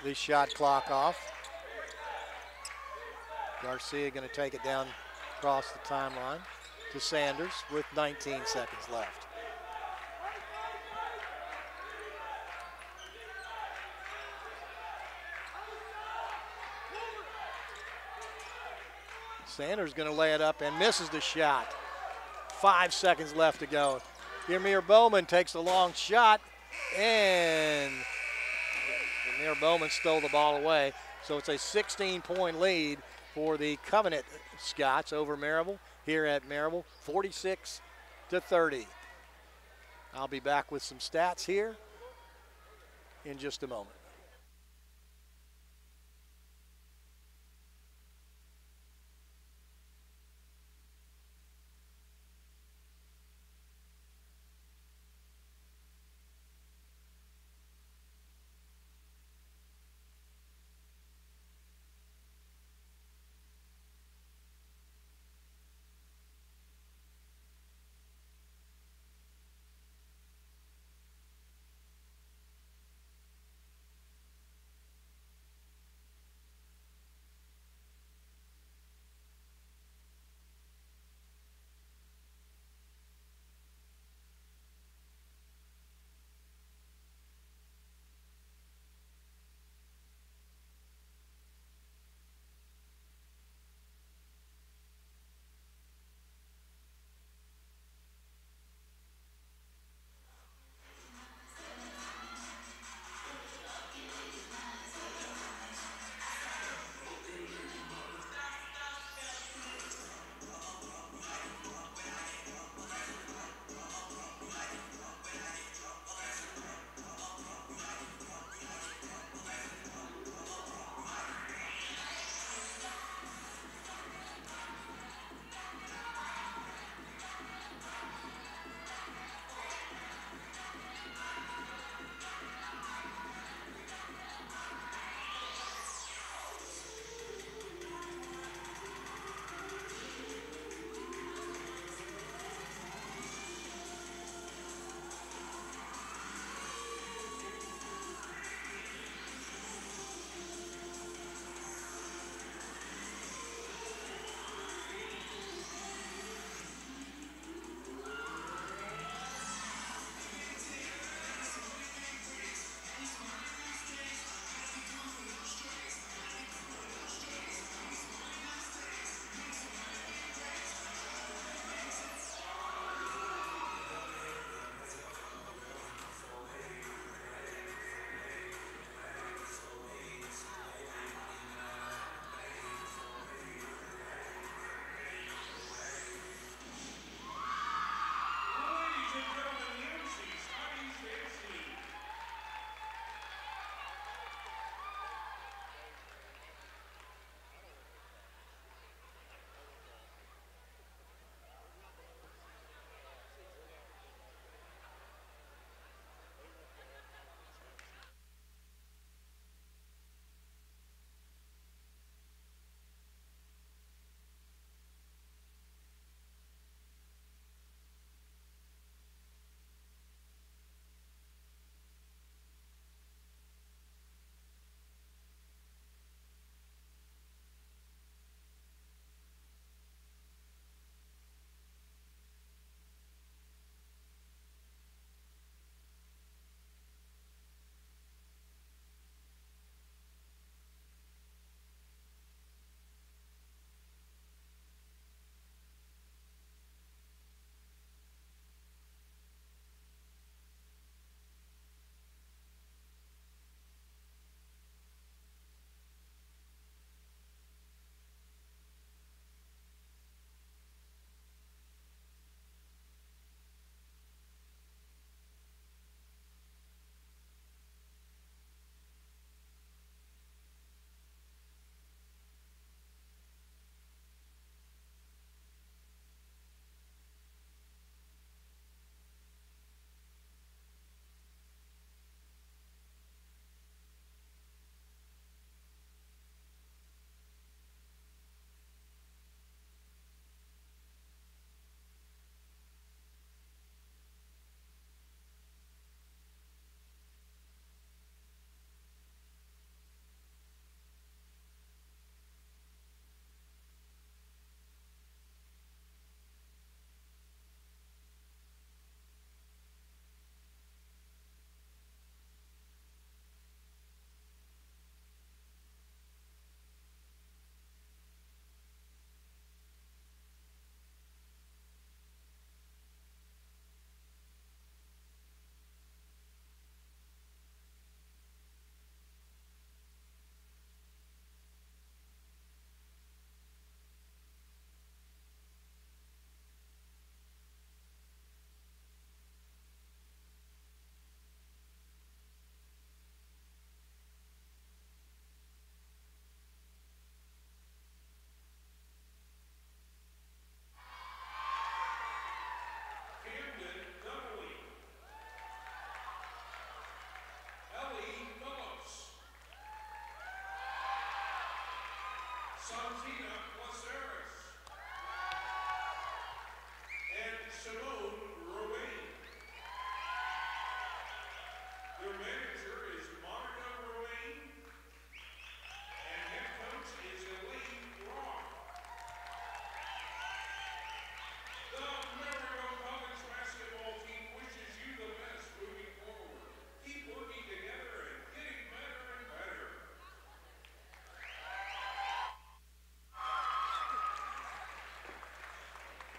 the shot clock off. Garcia going to take it down across the timeline to Sanders with 19 seconds left. Sanders going to lay it up and misses the shot. 5 seconds left to go. Demir Bowman takes a long shot, and Demir Bowman stole the ball away. So it's a 16-point lead for the Covenant Scots over Maryville here at Maryville, 46-30. I'll be back with some stats here in just a moment.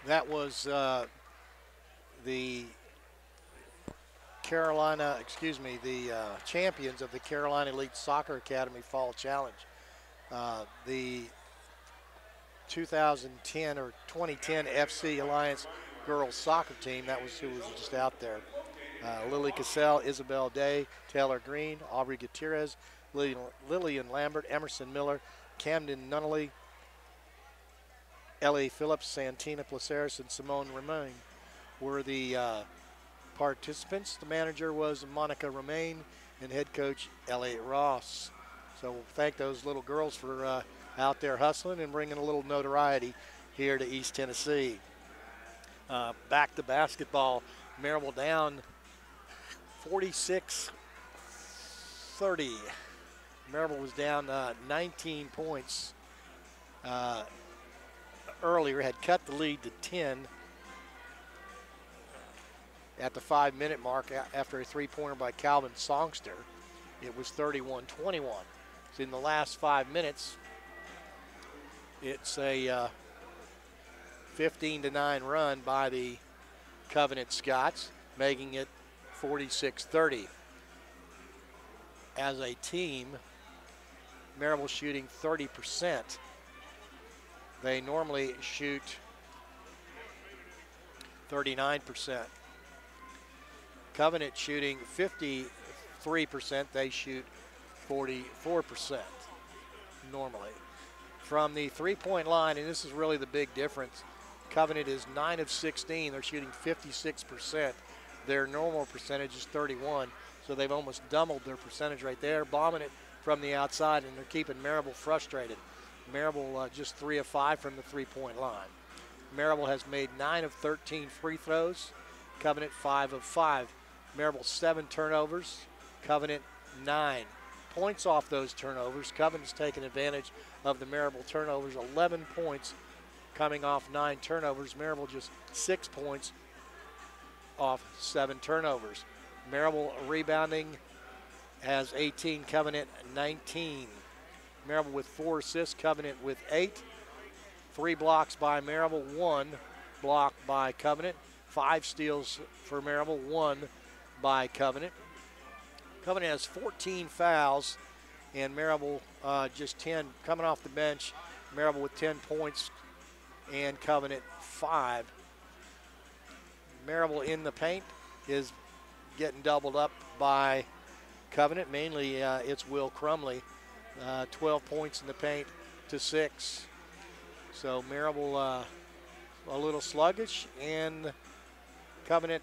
That was the champions of the Carolina Elite Soccer Academy Fall Challenge. The 2010 or 2010 FC Alliance girls soccer team, that was who was just out there. Lily Cassell, Isabel Day, Taylor Green, Aubrey Gutierrez, Lillian Lambert, Emerson Miller, Camden Nunnally, Ellie Phillips, Santina Placeres, and Simone Romain were the participants. The manager was Monica Romain and head coach Elliot Ross. So thank those little girls for out there hustling and bringing a little notoriety here to East Tennessee. Back to basketball. Maryville down 46-30. Maryville was down 19 points earlier, had cut the lead to 10 at the 5-minute mark after a three-pointer by Calvin Songster. It was 31-21. So in the last 5 minutes, it's a 15-9 run by the Covenant Scots, making it 46-30. As a team, Maryville shooting 30%. They normally shoot 39%. Covenant shooting 53%. They shoot 44% normally. From the three-point line, and this is really the big difference, Covenant is 9 of 16. They're shooting 56%. Their normal percentage is 31, so they've almost doubled their percentage right there, bombing it from the outside, and they're keeping Maryville frustrated. Maryville just 3 of 5 from the three-point line. Maryville has made 9 of 13 free throws. Covenant 5 of 5. Maryville 7 turnovers. Covenant 9 points off those turnovers. Covenant's taken advantage of the Maryville turnovers. 11 points coming off 9 turnovers. Maryville just 6 points off 7 turnovers. Maryville rebounding has 18. Covenant 19. Maryville with 4 assists, Covenant with 8. 3 blocks by Maryville, 1 block by Covenant. 5 steals for Maryville, 1 by Covenant. Covenant has 14 fouls, and Maryville just 10 coming off the bench. Maryville with 10 points, and Covenant 5. Maryville in the paint is getting doubled up by Covenant. Mainly it's Will Crumley. 12 points in the paint to 6. So Maryville a little sluggish, and Covenant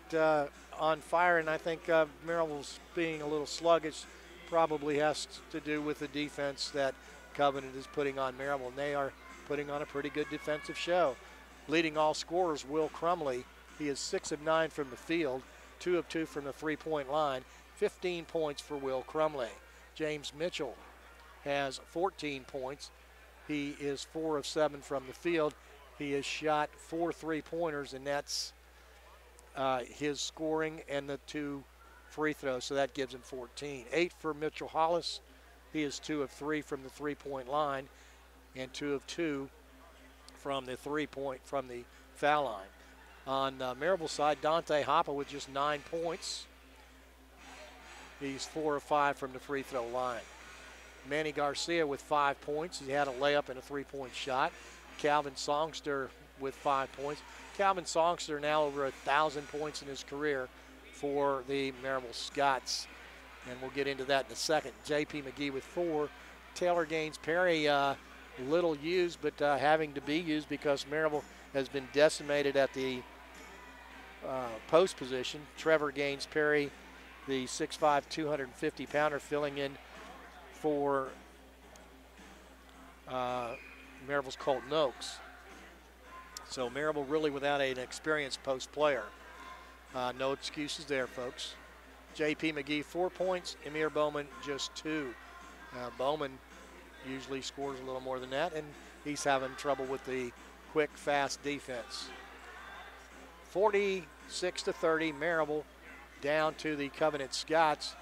on fire. And I think Maryville's being a little sluggish probably has to do with the defense that Covenant is putting on Maryville. And they are putting on a pretty good defensive show. Leading all scorers, Will Crumley. He is 6 of 9 from the field, 2 of 2 from the three-point line. 15 points for Will Crumley. James Mitchell has 14 points. He is 4 of 7 from the field. He has shot 4 3-pointers, and that's his scoring and the 2 free throws, so that gives him 14. 8 for Mitchell Hollis. He is 2 of 3 from the three-point line and 2 of 2 from the from the foul line. On Maryville side, Dante Hoppa with just 9 points. He's 4 of 5 from the free throw line. Manny Garcia with 5 points. He had a layup and a 3-point shot. Calvin Songster with 5 points. Calvin Songster now over 1,000 points in his career for the Maryville Scots. And we'll get into that in a second. J.P. McGee with 4. Taylor Gaines Perry, little used, but having to be used because Maryville has been decimated at the post position. Trevor Gaines Perry, the 6'5", 250-pounder, filling in for Maryville's Colton Oaks. So Maryville really without an experienced post player. No excuses there, folks. J.P. McGee 4 points, Emir Bowman just 2. Bowman usually scores a little more than that, and he's having trouble with the quick, fast defense. 46-30, Maryville down to the Covenant Scots.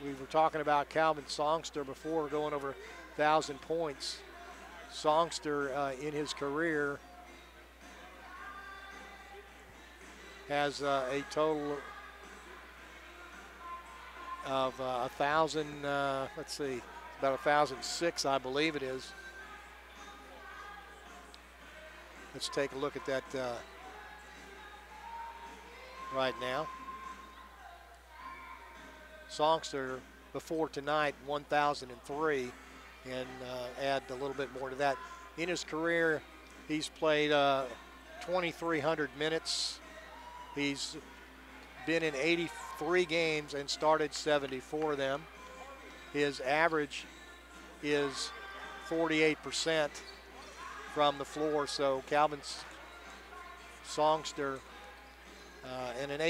We were talking about Calvin Songster before, going over 1,000 points. Songster in his career has a total of 1,000, let's see, about 1,006, I believe it is. Let's take a look at that right now. Songster before tonight, 1,003, and add a little bit more to that. In his career, he's played 2,300 minutes. He's been in 83 games and started 74 of them. His average is 48% from the floor, so Calvin Songster, and an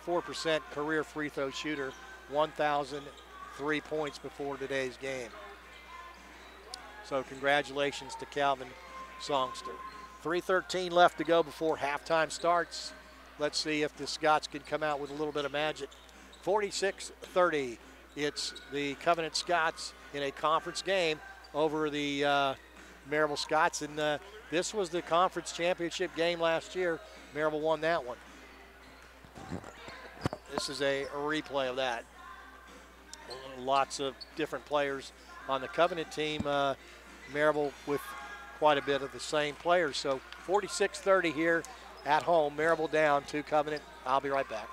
84% career free throw shooter, 1,003 points before today's game. So congratulations to Calvin Songster. 3:13 left to go before halftime starts. Let's see if the Scots can come out with a little bit of magic. 46-30. It's the Covenant Scots in a conference game over the Maryville Scots. And this was the conference championship game last year. Maryville won that one. This is a replay of that. Lots of different players on the Covenant team. Maryville with quite a bit of the same players. So 46-30 here at home. Maryville down to Covenant. I'll be right back.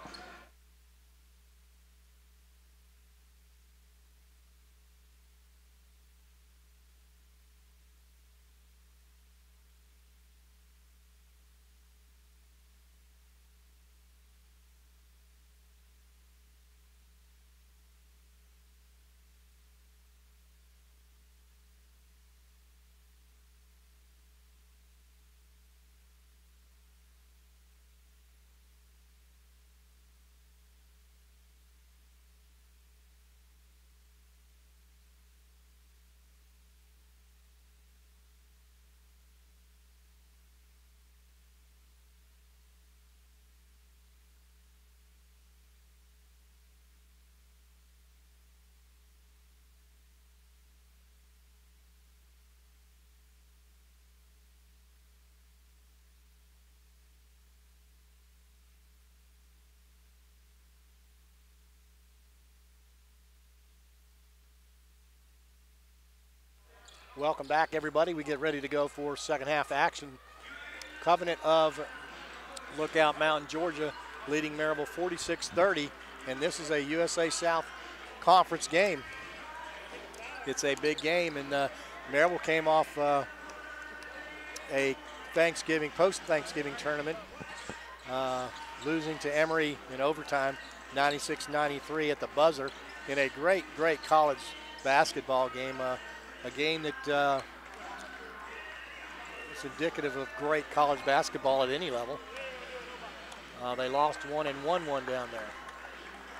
Welcome back, everybody. We get ready to go for second half action. Covenant of Lookout Mountain, Georgia, leading Maryville 46-30, and this is a USA South Conference game. It's a big game, and Maryville came off a post-Thanksgiving tournament, losing to Emory in overtime, 96-93 at the buzzer, in a great college basketball game. A game that is indicative of great college basketball at any level. They lost one and won one down there.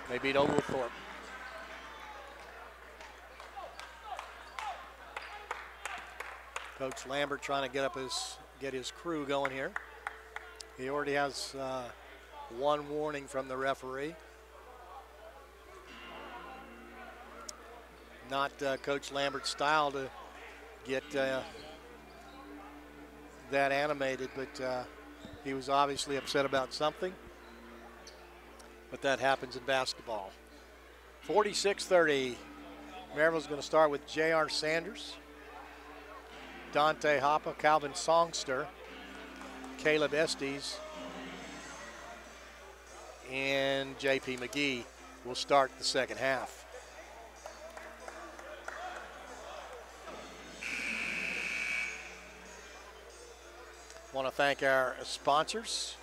They beat Oglethorpe. Coach Lambert trying to get his crew going here. He already has one warning from the referee. Not Coach Lambert's style to get that animated, but he was obviously upset about something. But that happens in basketball. 46-30. Maryville's going to start with J.R. Sanders, Dante Hoppa, Calvin Songster, Caleb Estes, and J.P. McGee will start the second half. Want to thank our sponsors.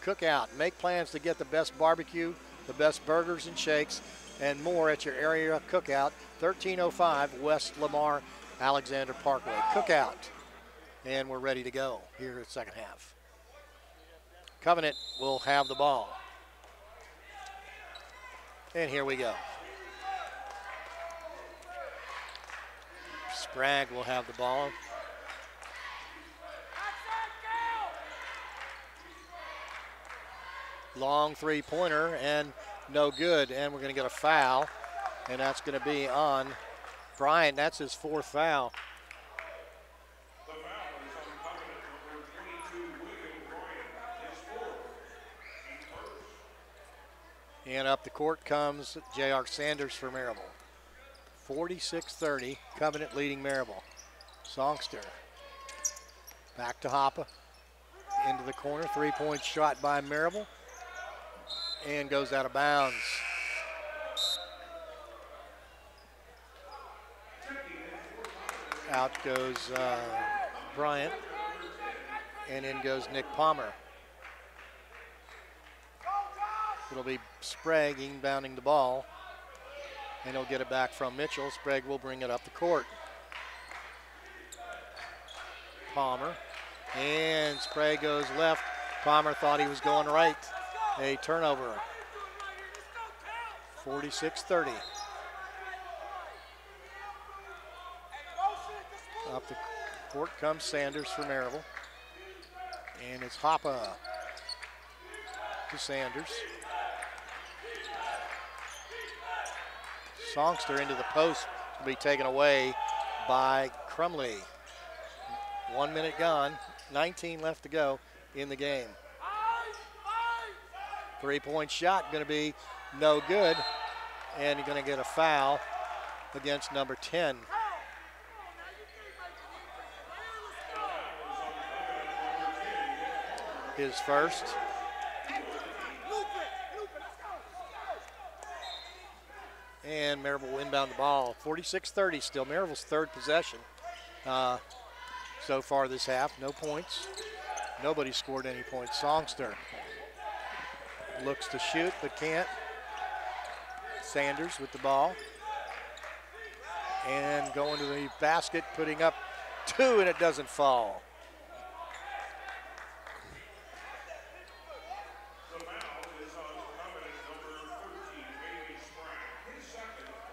Cookout. Make plans to get the best barbecue, the best burgers and shakes, and more at your area cookout, 1305 West Lamar Alexander Parkway. Cookout. And we're ready to go here in the second half. Covenant will have the ball. And here we go. Sprague will have the ball. Long three-pointer and no good. And we're going to get a foul. And that's going to be on Bryant. That's his fourth foul. And up the court comes J.R. Sanders for Maryville. 46-30, Covenant leading Maryville. Songster. Back to Hoppe. Into the corner, three-point shot by Maryville. And goes out of bounds. Out goes Bryant. And in goes Nick Palmer. It'll be Sprague inbounding the ball. And he'll get it back from Mitchell. Sprague will bring it up the court. Palmer. And Sprague goes left. Palmer thought he was going right. A turnover. 46-30. Up the court comes Sanders for Maryville. And it's Hoppe to Sanders. Songster into the post will be taken away by Crumley. 1 minute gone, 19 left to go in the game. Three-point shot going to be no good, and you're going to get a foul against number 10. His first. And Maryville will inbound the ball. 46-30 still. Maryville's third possession so far this half. No points. Nobody scored any points. Songster looks to shoot but can't. Sanders with the ball. And going to the basket, putting up two, and it doesn't fall.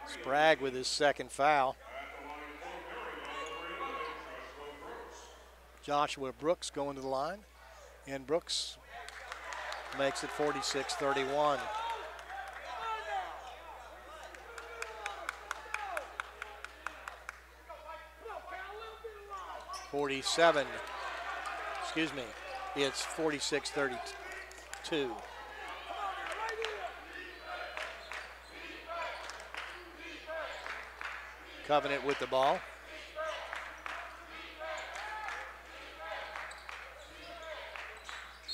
Sprague with his second foul. Joshua Brooks going to the line, and Brooks makes it 46-31. It's 46-32. Covenant with the ball.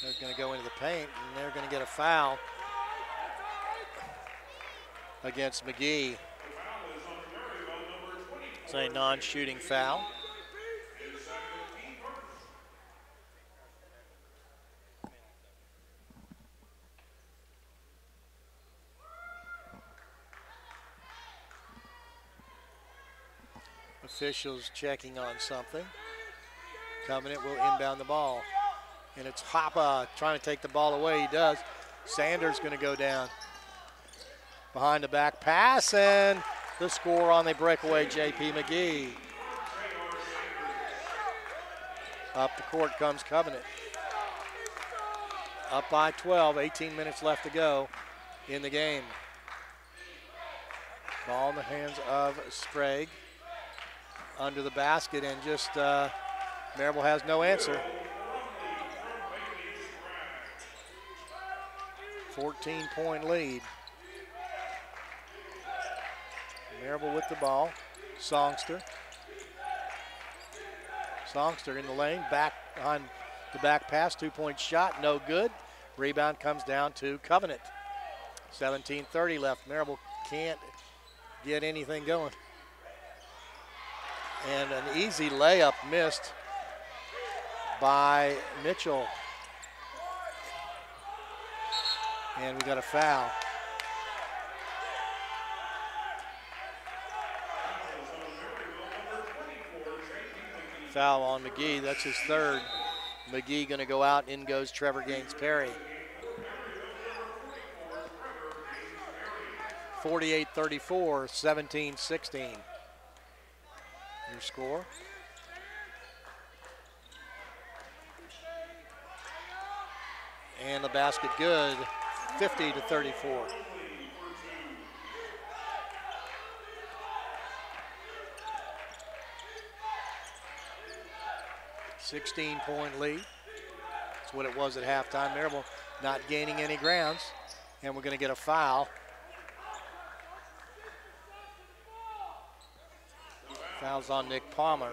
They're going to go into the paint, and they're going to get a foul against McGee. It's a non-shooting foul. Officials checking on something. Covenant will inbound the ball. And it's Hoppe trying to take the ball away. He does. Sanders going to go down. Behind the back pass, and the score on the breakaway, J.P. McGee. Up the court comes Covenant. Up by 12, 18 minutes left to go in the game. Ball in the hands of Sprague. Under the basket, and just Maryville has no answer. 14-point lead. Maryville with the ball. Songster. Songster in the lane, back on the back pass, two-point shot, no good. Rebound comes down to Covenant. 17:30 left. Maryville can't get anything going. And an easy layup missed by Mitchell. And we got a foul. foul on McGee. That's his third. McGee going to go out. In goes Trevor Gaines-Perry. 48-34, 17-16. Your score. And the basket good, 50-34. $16-point lead. That's what it was at halftime. Maryville not gaining any grounds, and we're going to get a foul. Foul's on Nick Palmer.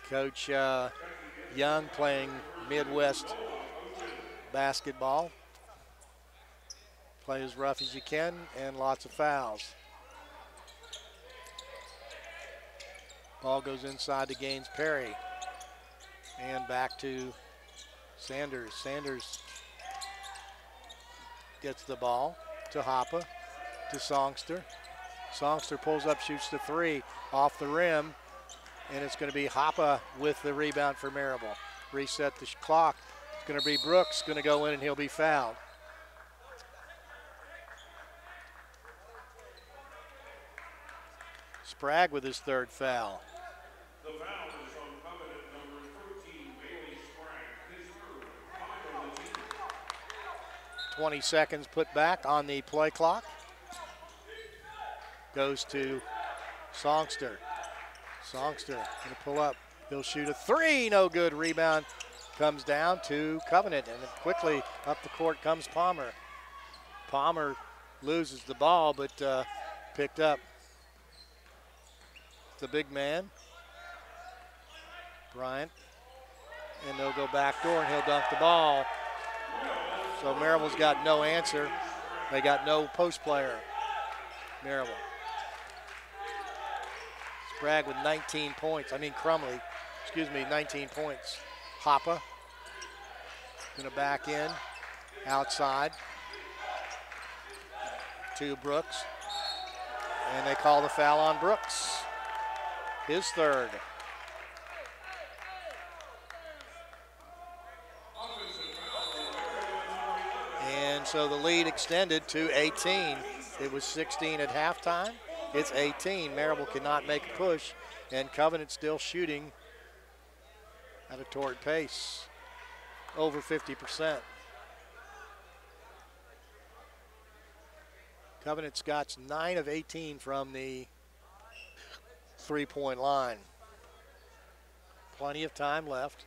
Coach Young playing Midwest basketball. Play as rough as you can and lots of fouls. Ball goes inside to Gaines-Perry. And back to Sanders. Sanders gets the ball to Hoppe, to Songster. Songster pulls up, shoots the three off the rim, and it's going to be Hoppe with the rebound for Maryville. Reset the clock. It's going to be Brooks going to go in, and he'll be fouled. Sprague with his third foul. The foul is on covenant number 13, Bailey Sprague, his third, 5 on the team. 20 seconds put back on the play clock. Goes to Songster. Songster going to pull up. He'll shoot a three. No good. Rebound comes down to Covenant. And then quickly up the court comes Palmer. Palmer loses the ball, but picked up the big man, Bryant. And they'll go back door and he'll dunk the ball. So Maryville's got no answer. They got no post player. Maryville. Sprague with 19 points. 19 points. Hoppe gonna back in, outside to Brooks. And they call the foul on Brooks. His third. And so the lead extended to 18. It was 16 at halftime. It's 18. Maryville cannot make a push, and Covenant still shooting at a torrid pace, over 50%. Covenant's got 9 of 18 from the three-point line. Plenty of time left.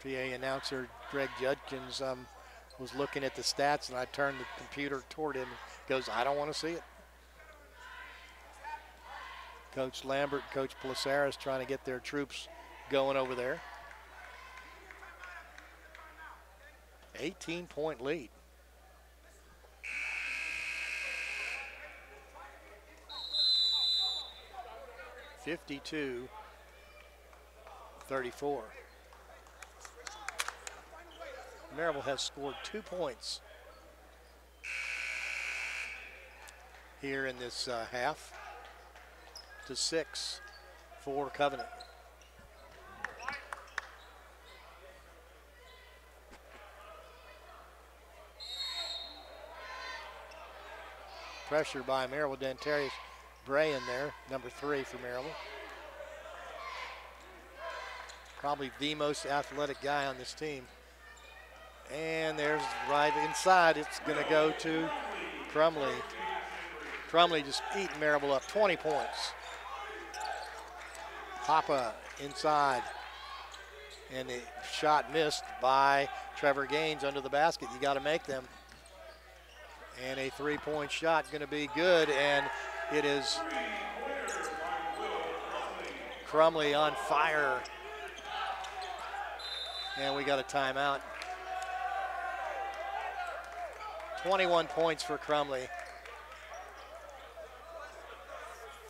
PA announcer Greg Judkins was looking at the stats, and I turned the computer toward him and goes, I don't want to see it. Coach Lambert, Coach Placeris trying to get their troops going over there. 18-point lead. (52-34). Maryville has scored 2 points here in this half to 6 for Covenant. Pressure by Maryville. Dantarius Bray in there, number 3 for Maryville. Probably the most athletic guy on this team. And there's right inside. It's going to go to Crumley. Crumley just eating Maryville up, 20 points. Hoppe inside. And the shot missed by Trevor Gaines under the basket. You got to make them. And a three-point shot going to be good, and it is Crumley on fire. And we got a timeout. 21 points for Crumley.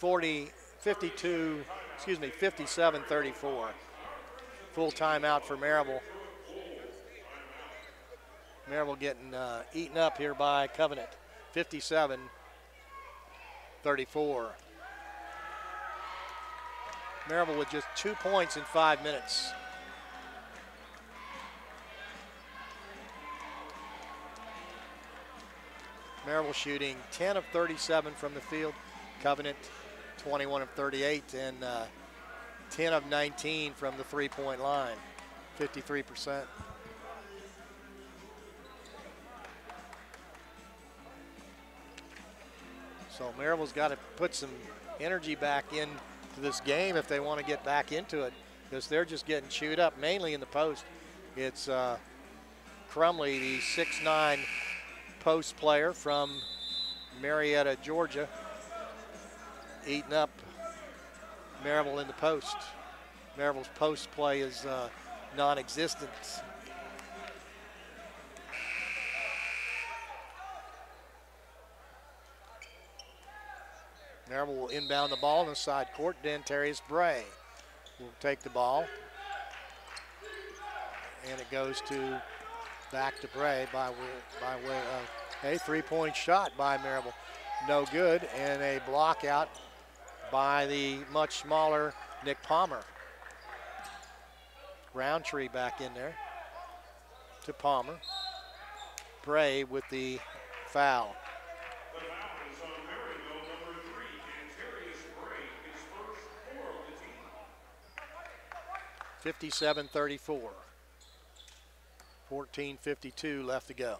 57-34. Full timeout for Maryville. Maryville getting eaten up here by Covenant, 57-34. Maryville with just 2 points in 5 minutes. Maryville shooting 10 of 37 from the field. Covenant 21 of 38 and 10 of 19 from the three-point line, 53%. So Maryville's got to put some energy back into this game if they want to get back into it, because they're just getting chewed up, mainly in the post. It's Crumley, the 6'9" post player from Marietta, Georgia, eating up Maryville in the post. Maryville's post play is non-existent. Maryville will inbound the ball in the side court. Dentarius Bray will take the ball. And it goes back to Bray by way of a three-point shot by Maryville. No good, and a block out by the much smaller Nick Palmer. Roundtree back in there to Palmer. Bray with the foul. 57-34. 14:52 left to go.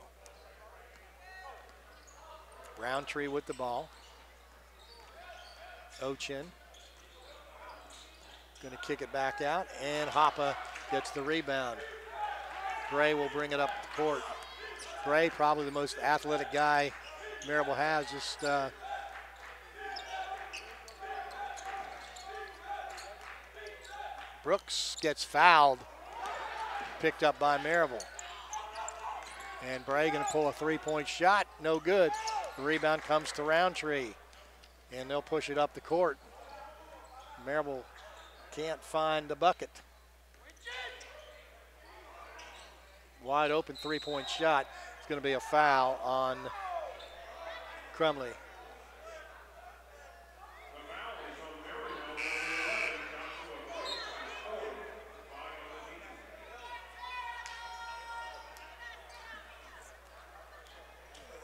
Roundtree with the ball. Ochin going to kick it back out, and Hoppe gets the rebound. Bray will bring it up the court. Bray, probably the most athletic guy Maryville has, just Brooks gets fouled, picked up by Maryville. And Bray going to pull a three-point shot, no good. The rebound comes to Roundtree, and they'll push it up the court. Maryville can't find the bucket. Wide open three-point shot. It's going to be a foul on Crumley.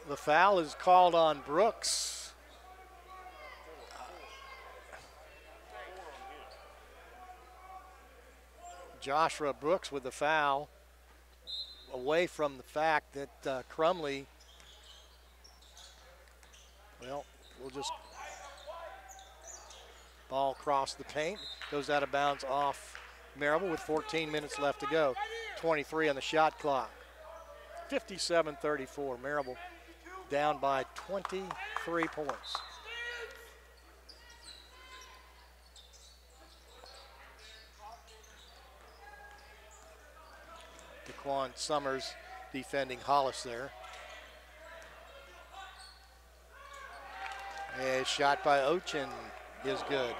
The foul is called on Brooks. Joshua Brooks with the foul, away from the fact that Crumley, well, we'll just ball across the paint, goes out of bounds off Maryville with 14 minutes left to go. 23 on the shot clock. 57-34, Maryville down by 23 points. Daquan Summers defending Hollis there. A shot by Ochin is good.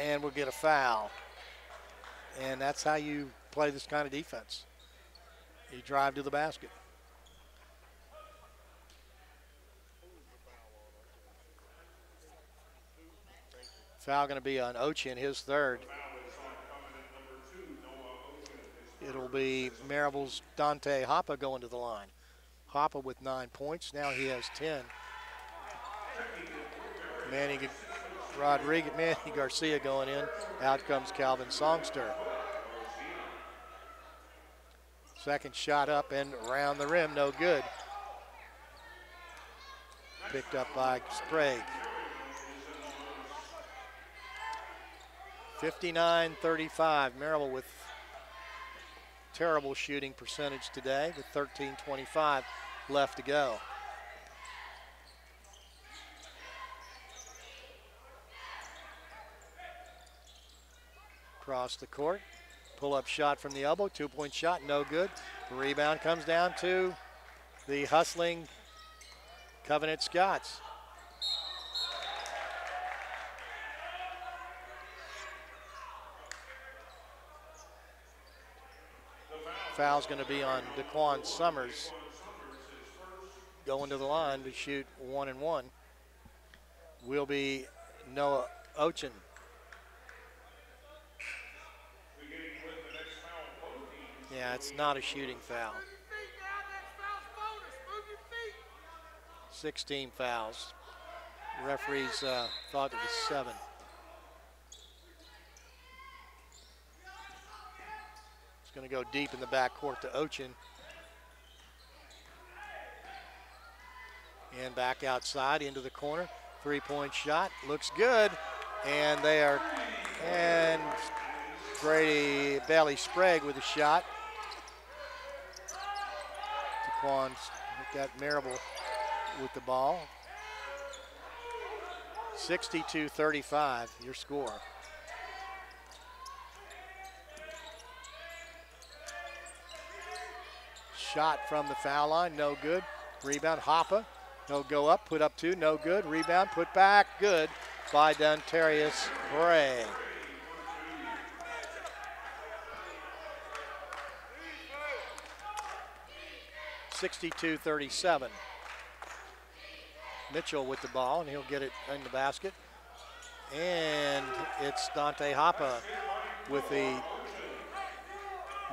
And we'll get a foul. And that's how you play this kind of defense. You drive to the basket. Foul going to be on Ochin, his third. It'll be Maryville's Dante Hoppe going to the line. Hoppe with 9 points. Now he has 10. Manny Garcia going in. Out comes Calvin Songster. Second shot up and around the rim, no good. Picked up by Sprague. 59-35, Maryville with terrible shooting percentage today with 13:25 left to go. Across the court, pull-up shot from the elbow, two-point shot, no good. The rebound comes down to the hustling Covenant Scots. Foul's going to be on Daquan Summers, going to the line to shoot 1 and 1. Will be Noah Ochin. Yeah, it's not a shooting foul. 16 fouls. Referees thought it was 7. It's going to go deep in the backcourt to Ochin. And back outside into the corner. 3-point shot. Looks good. And and Brady Bailey Sprague with a shot. Daquan's got Maryville with the ball. 62-35, your score. Shot from the foul line, no good. Rebound, Hoppa. He'll go up, put up 2, no good. Rebound, put back, good by Dontarius Bray. (62-37). Mitchell with the ball, and he'll get it in the basket. And it's Dante Hoppa with the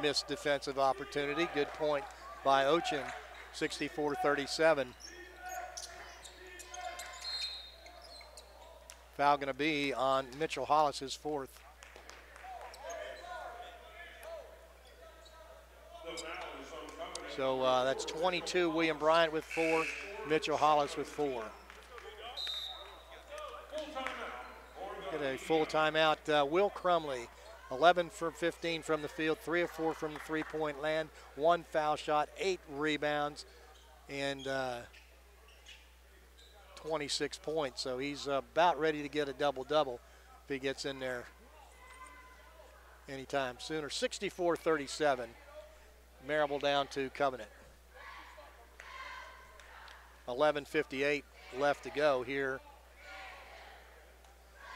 missed defensive opportunity. Good point by Ochin, 64-37. Foul going to be on Mitchell Hollis, his 4th. So that's 22, William Bryant with 4, Mitchell Hollis with 4. Get a full timeout. Will Crumley, 11 for 15 from the field, 3 of 4 from the three-point land, 1 foul shot, 8 rebounds, and 26 points. So he's about ready to get a double-double if he gets in there anytime sooner. 64-37. Maryville down to Covenant. 11:58 left to go here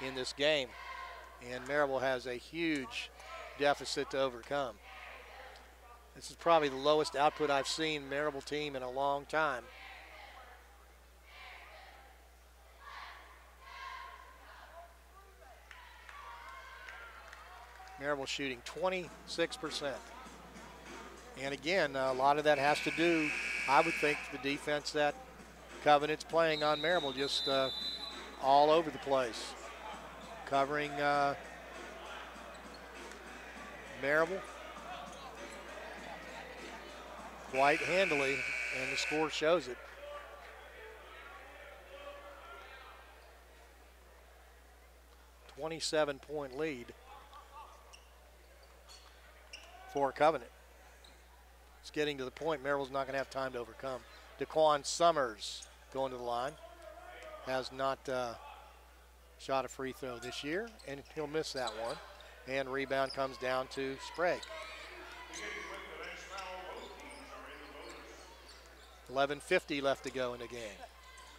in this game. And Maryville has a huge deficit to overcome. This is probably the lowest output I've seen Maryville team in a long time. Maryville shooting 26%. And again, a lot of that has to do, I would think, the defense that Covenant's playing on Maryville, just all over the place. Covering Maryville quite handily, and the score shows it. A 27-point lead for Covenant. It's getting to the point Maryville's not going to have time to overcome. Daquan Summers going to the line. Has not shot a free throw this year, and he'll miss that one. And rebound comes down to Sprague. 11:50 left to go in the game.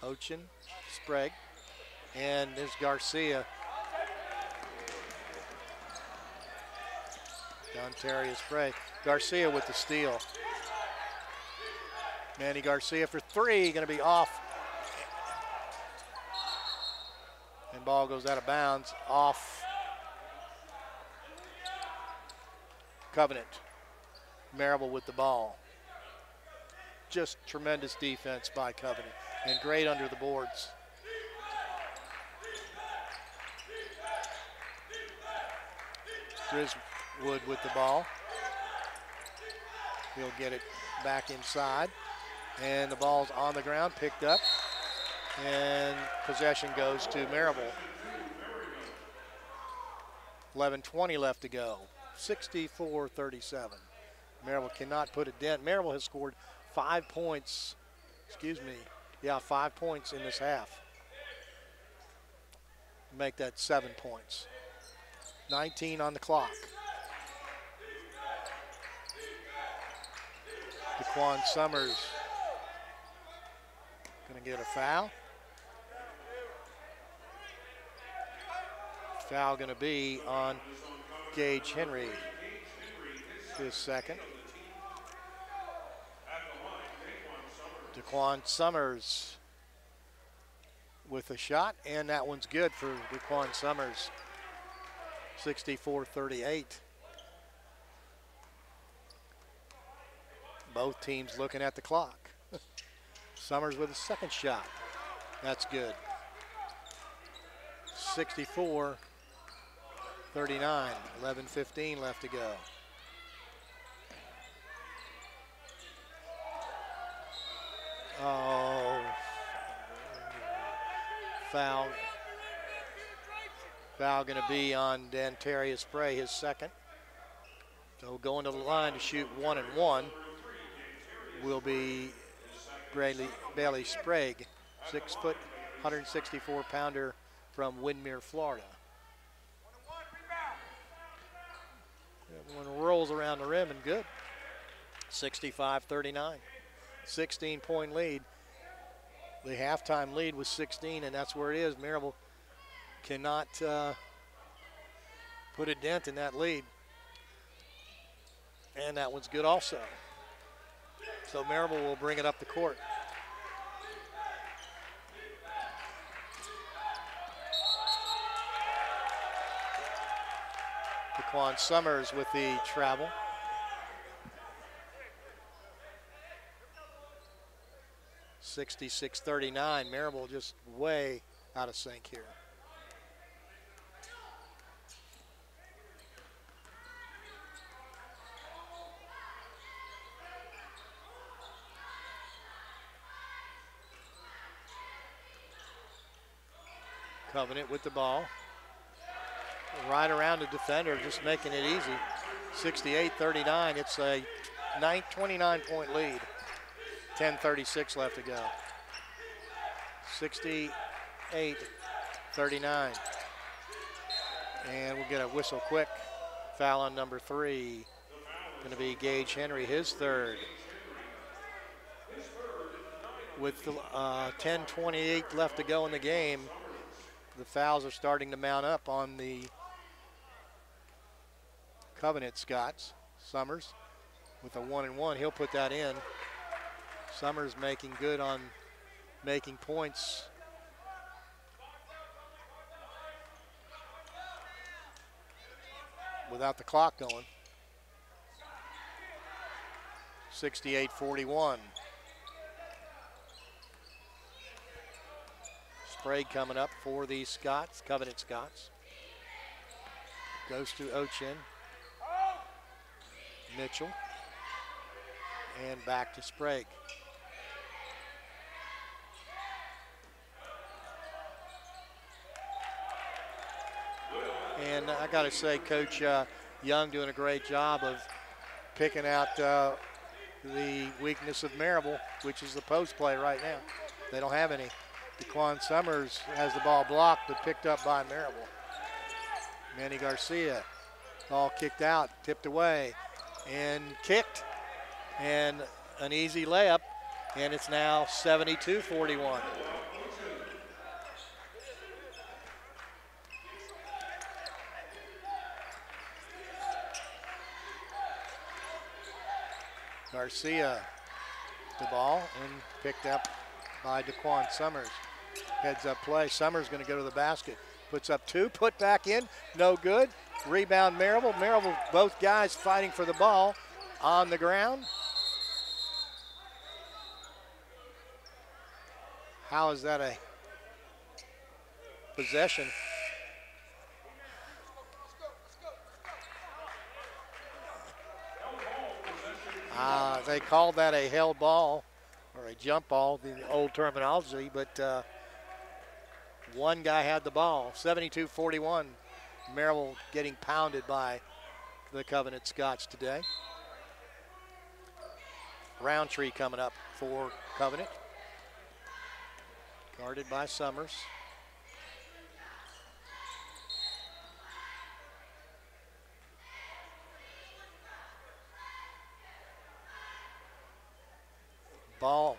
Ochin, Sprague, and there's Garcia. Dontarius Sprague. Garcia with the steal. Manny Garcia for 3, going to be off. And ball goes out of bounds, off Covenant. Maryville with the ball. Just tremendous defense by Covenant, and great under the boards. Griswood with the ball. He'll get it back inside, and the ball's on the ground, picked up, and possession goes to Maryville. 11:20 left to go. 64-37. Maryville cannot put a dent. Maryville has scored 5 points. 5 points in this half. Make that 7 points. 19 on the clock. Daquan Summers going to get a foul. Foul going to be on Gage Henry, his 2nd. DeQuan Summers with a shot, and that one's good for DeQuan Summers. 64-38. Both teams looking at the clock. Summers with a second shot. That's good. 64-39. 11:15 left to go. Oh, foul. Foul going to be on Dantarius Spray, his second. So going to the line to shoot 1 and 1 will be Bailey Sprague, 6 foot, 164 pounder from Windermere, Florida. That one rolls around the rim and good. 65-39. 16-point lead. The halftime lead was 16, and that's where it is. Maryville cannot put a dent in that lead. And that one's good also. So Maryville will bring it up the court. DeQuan Summers with the travel. $66-39. Maryville just way out of sync here. Covenant with the ball. Right around the defender, just making it easy. 68-39. It's a 29-point lead. 10:36 left to go. 68-39. And we'll get a whistle quick. Foul on number 3. Going to be Gage Henry, his third. With 10:28 left to go in the game, the fouls are starting to mount up on the Covenant Scots. Summers with a 1 and 1. He'll put that in. Summers making good on making points. Without the clock going. 68-41. Sprague coming up for the Scots, Covenant Scots. Goes to Ochin. Mitchell. And back to Sprague. And I got to say, Coach Young doing a great job of picking out the weakness of Maryville, which is the post play right now. They don't have any. DeQuan Summers has the ball blocked but picked up by Maryville. Manny Garcia, ball kicked out, tipped away, and kicked. And an easy layup, and it's now 72-41. Garcia, the ball, and picked up by DeQuan Summers. Heads up play. Summers going to go to the basket. Puts up 2, put back in, no good. Rebound Maryville. Maryville, both guys fighting for the ball on the ground. How is that a possession? They called that a held ball or a jump ball, the old terminology, but one guy had the ball. 72-41. Maryville getting pounded by the Covenant Scots today. Roundtree coming up for Covenant. Guarded by Summers. Ball,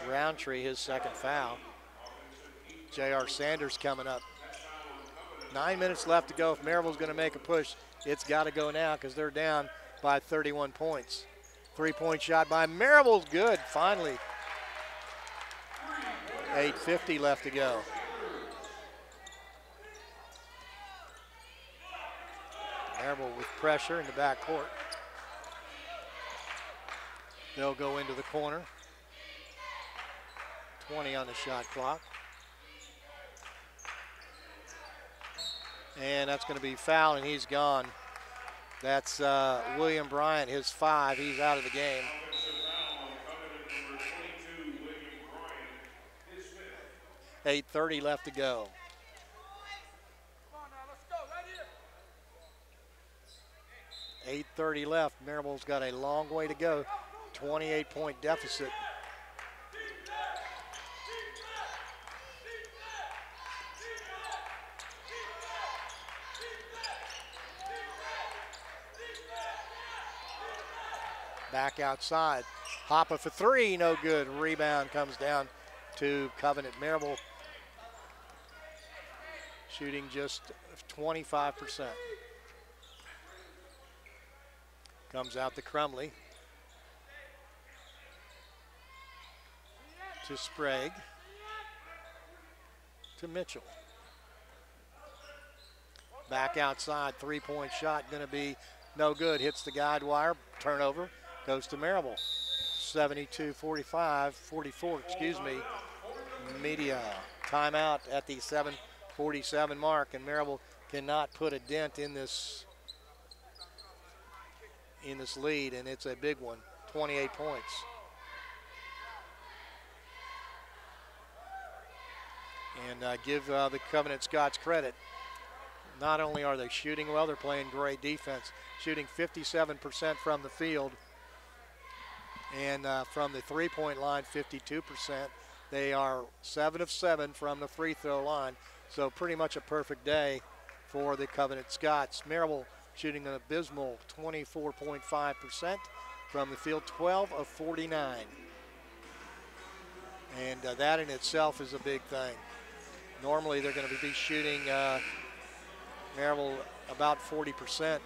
Roundtree, his second foul. J.R. Sanders coming up. 9 minutes left to go. If Maryville's going to make a push, it's got to go now because they're down by 31 points. 3-point shot by Maryville's good, finally. 8:50 left to go. Maryville with pressure in the backcourt. They'll go into the corner. 20 on the shot clock. And that's going to be foul, and he's gone. That's William Bryant, his 5. He's out of the game. 8:30 left to go. 8:30 left. Maryville's got a long way to go. 28-point deficit. Back outside. Hopper for 3, no good. Rebound comes down to Covenant. Maryville shooting just 25%. Comes out to Crumley. To Sprague. To Mitchell. Back outside, 3-point shot gonna be no good. Hits the guide wire, turnover, goes to Maryville. 72-45, 44, excuse me. Media timeout at the 7:47 mark, and Maryville cannot put a dent in this lead, and it's a big one, 28 points. And give the Covenant Scots credit. Not only are they shooting well, they're playing great defense. Shooting 57% from the field, and from the 3-point line, 52%. They are 7 of 7 from the free throw line. So pretty much a perfect day for the Covenant Scots. Maryville shooting an abysmal 24.5% from the field, 12 of 49. And that in itself is a big thing. Normally they're going to be shooting Maryville about 40%.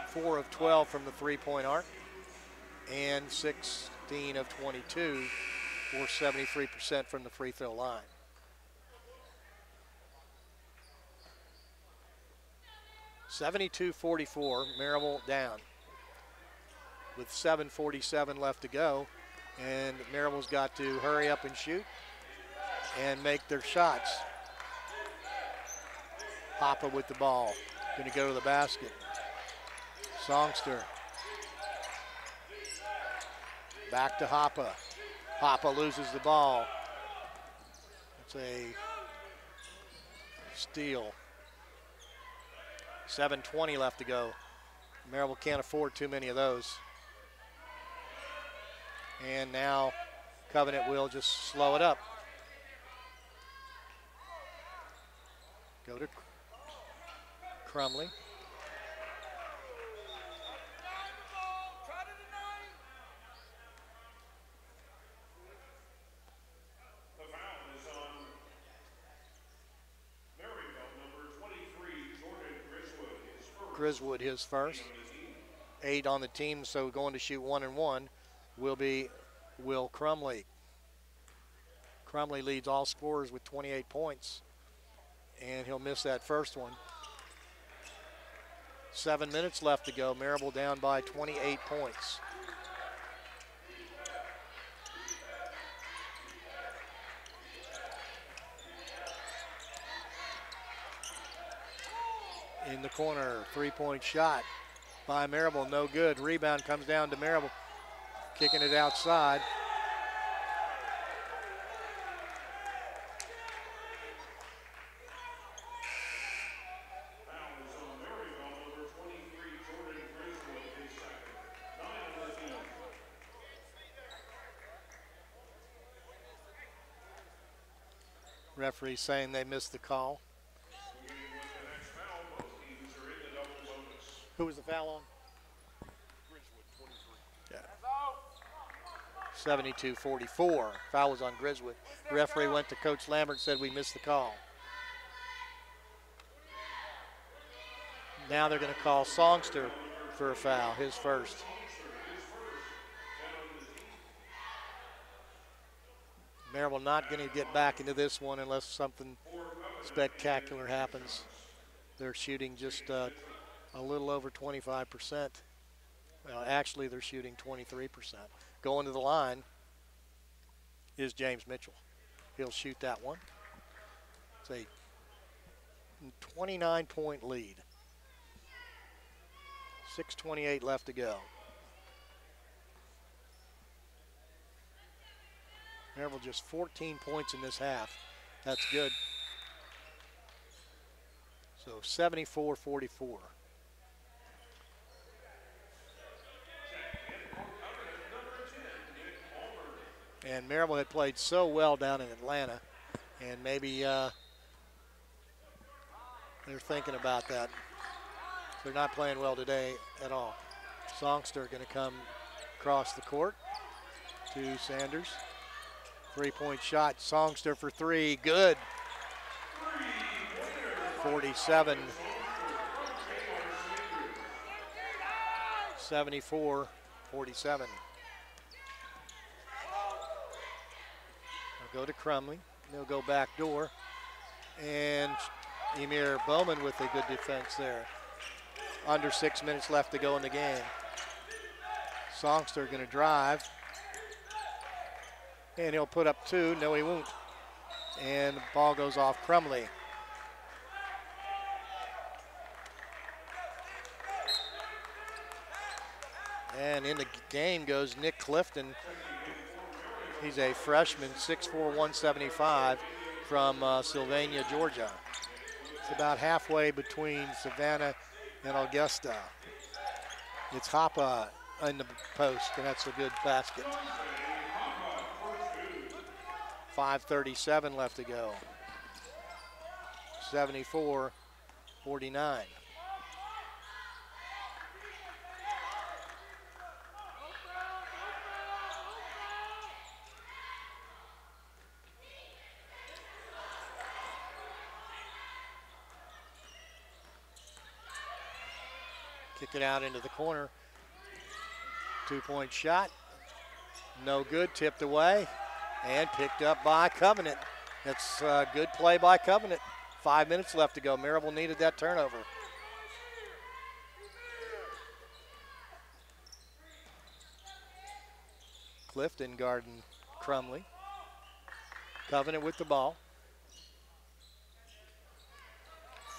Four of 12 from the 3-point arc, and 16 of 22 for 73% from the free throw line. (72-44), Maryville down with 7:47 left to go, and Maryville's got to hurry up and shoot and make their shots. Hopper with the ball, going to go to the basket. Songster. Back to Hoppa. Hoppa loses the ball. It's a steal. 7:20 left to go. Maryville can't afford too many of those. And now Covenant will just slow it up. Go to Crumley. Griswood his first. 8 on the team, so going to shoot 1 and 1 will be Will Crumley. Crumley leads all scorers with 28 points, and he'll miss that first one. 7 minutes left to go. Maryville down by 28 points. In the corner, 3-point shot by Maryville, no good. Rebound comes down to Maryville, kicking it outside. Referee saying they missed the call. Who was the foul on? Yeah. 72-44. Foul was on Griswood. Referee went to Coach Lambert and said we missed the call. Now they're going to call Songster for a foul, his first. Maryville not going to get back into this one unless something spectacular happens. They're shooting just a little over 25%. Well, actually, they're shooting 23%. Going to the line is James Mitchell. He'll shoot that one. It's a 29-point lead. 6:28 left to go. Maryville just 14 points in this half. That's good. So 74-44. And Maryville had played so well down in Atlanta, and maybe they're thinking about that. They're not playing well today at all. Songster going to come across the court to Sanders. Three-point shot, Songster for three, good. 47, 74, 47. They'll go to Crumley. They'll go back door. And Emir Bowman with a good defense there. Under 6 minutes left to go in the game. Songster going to drive. And he'll put up two. No, he won't. And the ball goes off Crumley. And in the game goes Nick Clifton. He's a freshman, 6'4", 175 from Sylvania, Georgia. It's about halfway between Savannah and Augusta. It's Hoppe in the post, and that's a good basket. 5:37 left to go. 74-49. Kick it out into the corner. Two-point shot. No good, tipped away. And picked up by Covenant. That's a good play by Covenant. 5 minutes left to go. Maryville needed that turnover. Clifton guarding Crumley. Covenant with the ball.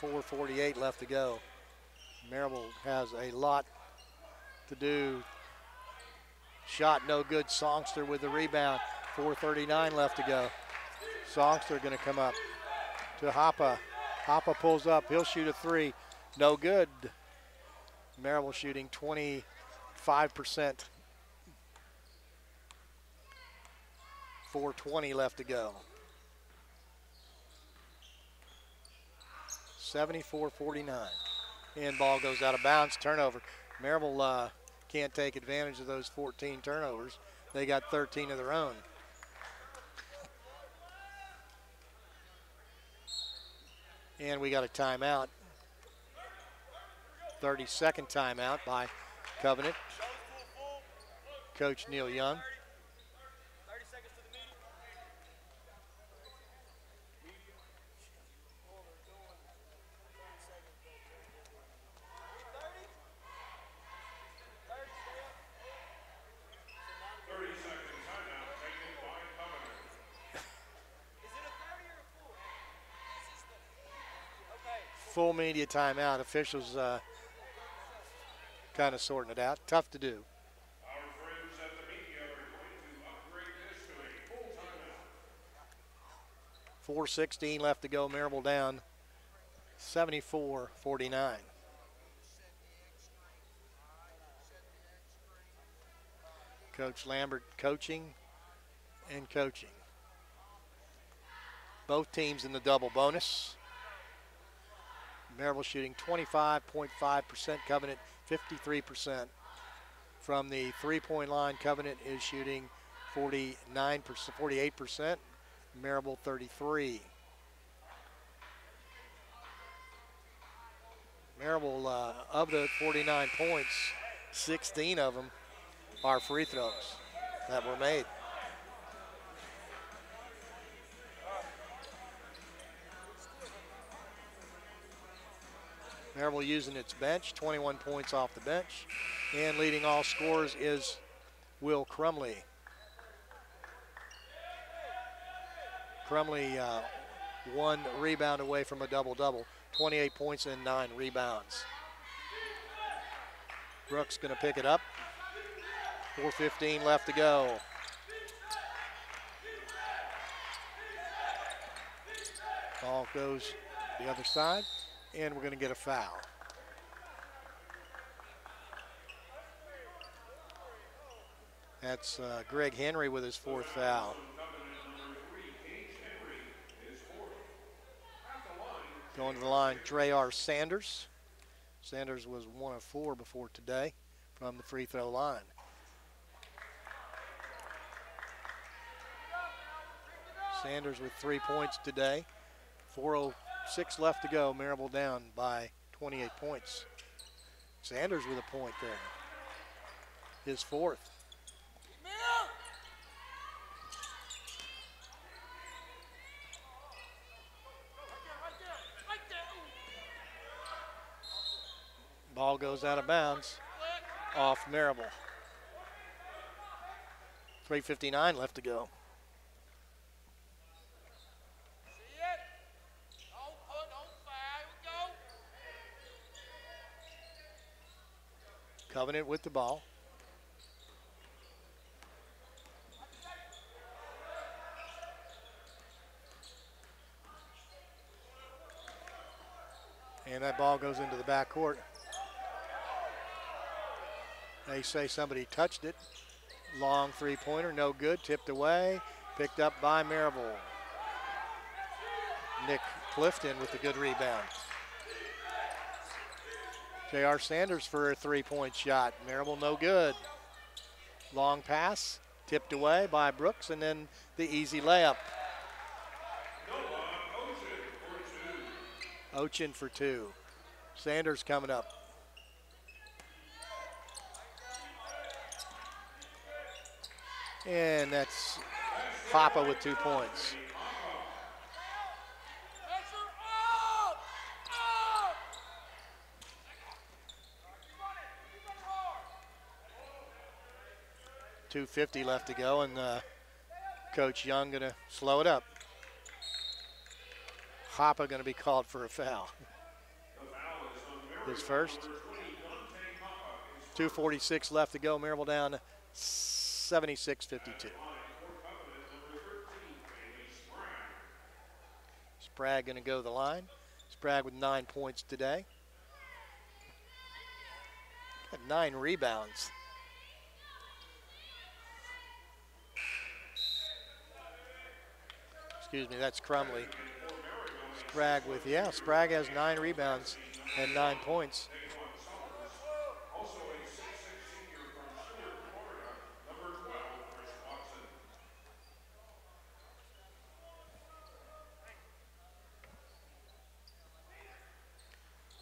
4:48 left to go. Maryville has a lot to do. Shot no good. Songster with the rebound. 4:39 left to go. Songster going to come up to Hoppe. Hoppe pulls up. He'll shoot a three. No good. Maryville shooting 25%. 4:20 left to go. 74-49. And ball goes out of bounds. Turnover. Maryville can't take advantage of those 14 turnovers. They got 13 of their own. And we got a timeout. 30-second timeout by Covenant. Coach Neil Young. 30 seconds to the meeting. Full media timeout. Officials kind of sorting it out. Tough to do. Our friends at the media are going to upgrade this to a full timeout. 4:16 left to go. Maryville down 74-49. Coach Lambert coaching and coaching. Both teams in the double bonus. Maryville shooting 25.5%, Covenant 53%. From the three-point line, Covenant is shooting 48%, Maryville 33%. Maryville, of the 49 points, 16 of them are free throws that were made. Maryville using its bench, 21 points off the bench, and leading all scorers is Will Crumley. Crumley 1 rebound away from a double-double, 28 points and 9 rebounds. Brooks gonna pick it up. 4:15 left to go. Ball goes the other side, and we're gonna get a foul. That's Greg Henry with his 4th foul. Going to the line, Treyar Sanders. Sanders was 1 of 4 before today from the free throw line. Sanders with 3 points today. 4:06 left to go. Maryville down by 28 points. Sanders with a point there. His 4th. Ball goes out of bounds off Maryville. 3:59 left to go. Covenant with the ball. And that ball goes into the backcourt. They say somebody touched it. Long 3-pointer, no good, tipped away, picked up by Maryville. Nick Clifton with a good rebound. J.R. Sanders for a 3-point shot. Maryville no good. Long pass, tipped away by Brooks, and then the easy layup. Ochin for 2. Sanders coming up. And that's Papa with 2 points. .250 left to go, and Coach Young gonna slow it up. Papa gonna be called for a foul. His first. 2:46 left to go. Maryville down 76-52. Sprague gonna go to the line. Sprague with 9 points today. Got 9 rebounds. Excuse me, that's Crumley. Sprague with, Sprague has 9 rebounds and 9 points.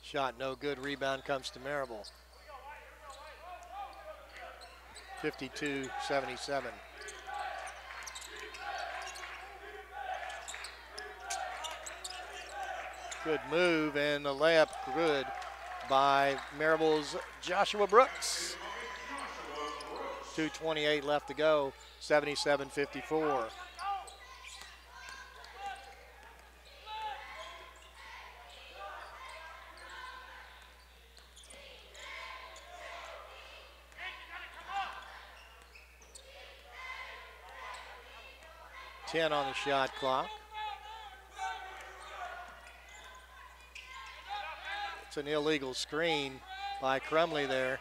Shot no good, rebound comes to Maryville. 52-77. Good move, and the layup good by Maryville's Joshua Brooks. 2:28 left to go, 77-54. .10 on the shot clock. It's an illegal screen by Crumley there.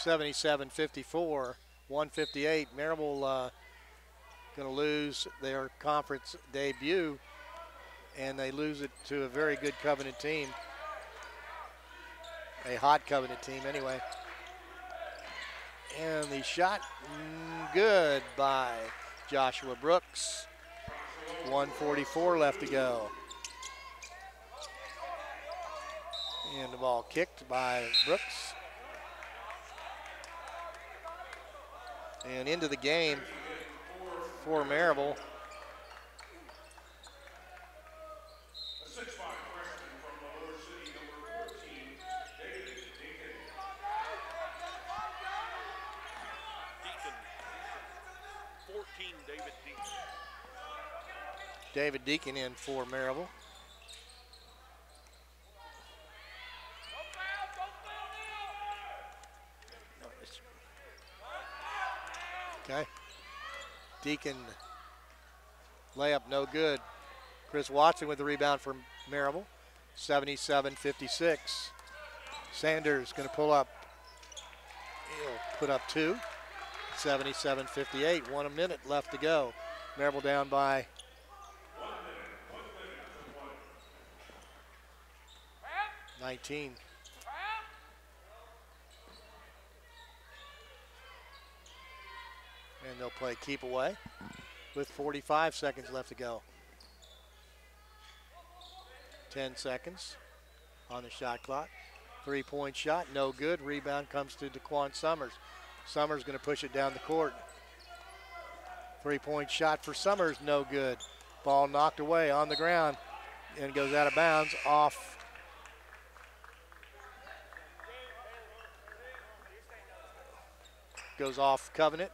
(77-54), 1:58. Maryville going to lose their conference debut, and they lose it to a very good Covenant team. A hot Covenant team anyway. And the shot, good by Joshua Brooks. 1:44 left to go. And the ball kicked by Brooks. And into the game for Maryville. David Deacon in for Maryville. Okay. Deacon layup no good. Chris Watson with the rebound for Maryville. 77-56. Sanders going to pull up. He'll put up two. 77-58. 1 minute left to go. Maryville down by 19. And they'll play keep away with 45 seconds left to go. 10 seconds on the shot clock. 3-point shot, no good. Rebound comes to DeQuan Summers. Summers going to push it down the court. 3-point shot for Summers, no good. Ball knocked away on the ground and goes out of bounds off. Goes off Covenant.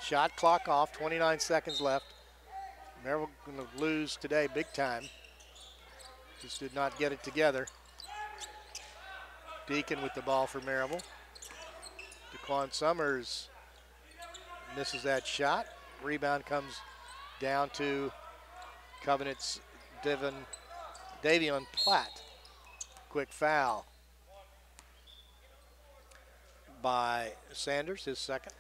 Shot clock off, 29 seconds left. Maryville going to lose today big time. Just did not get it together. Deacon with the ball for Maryville. DeQuan Summers misses that shot. Rebound comes down to Covenant's Davion Platt. Quick foul by Sanders, his second.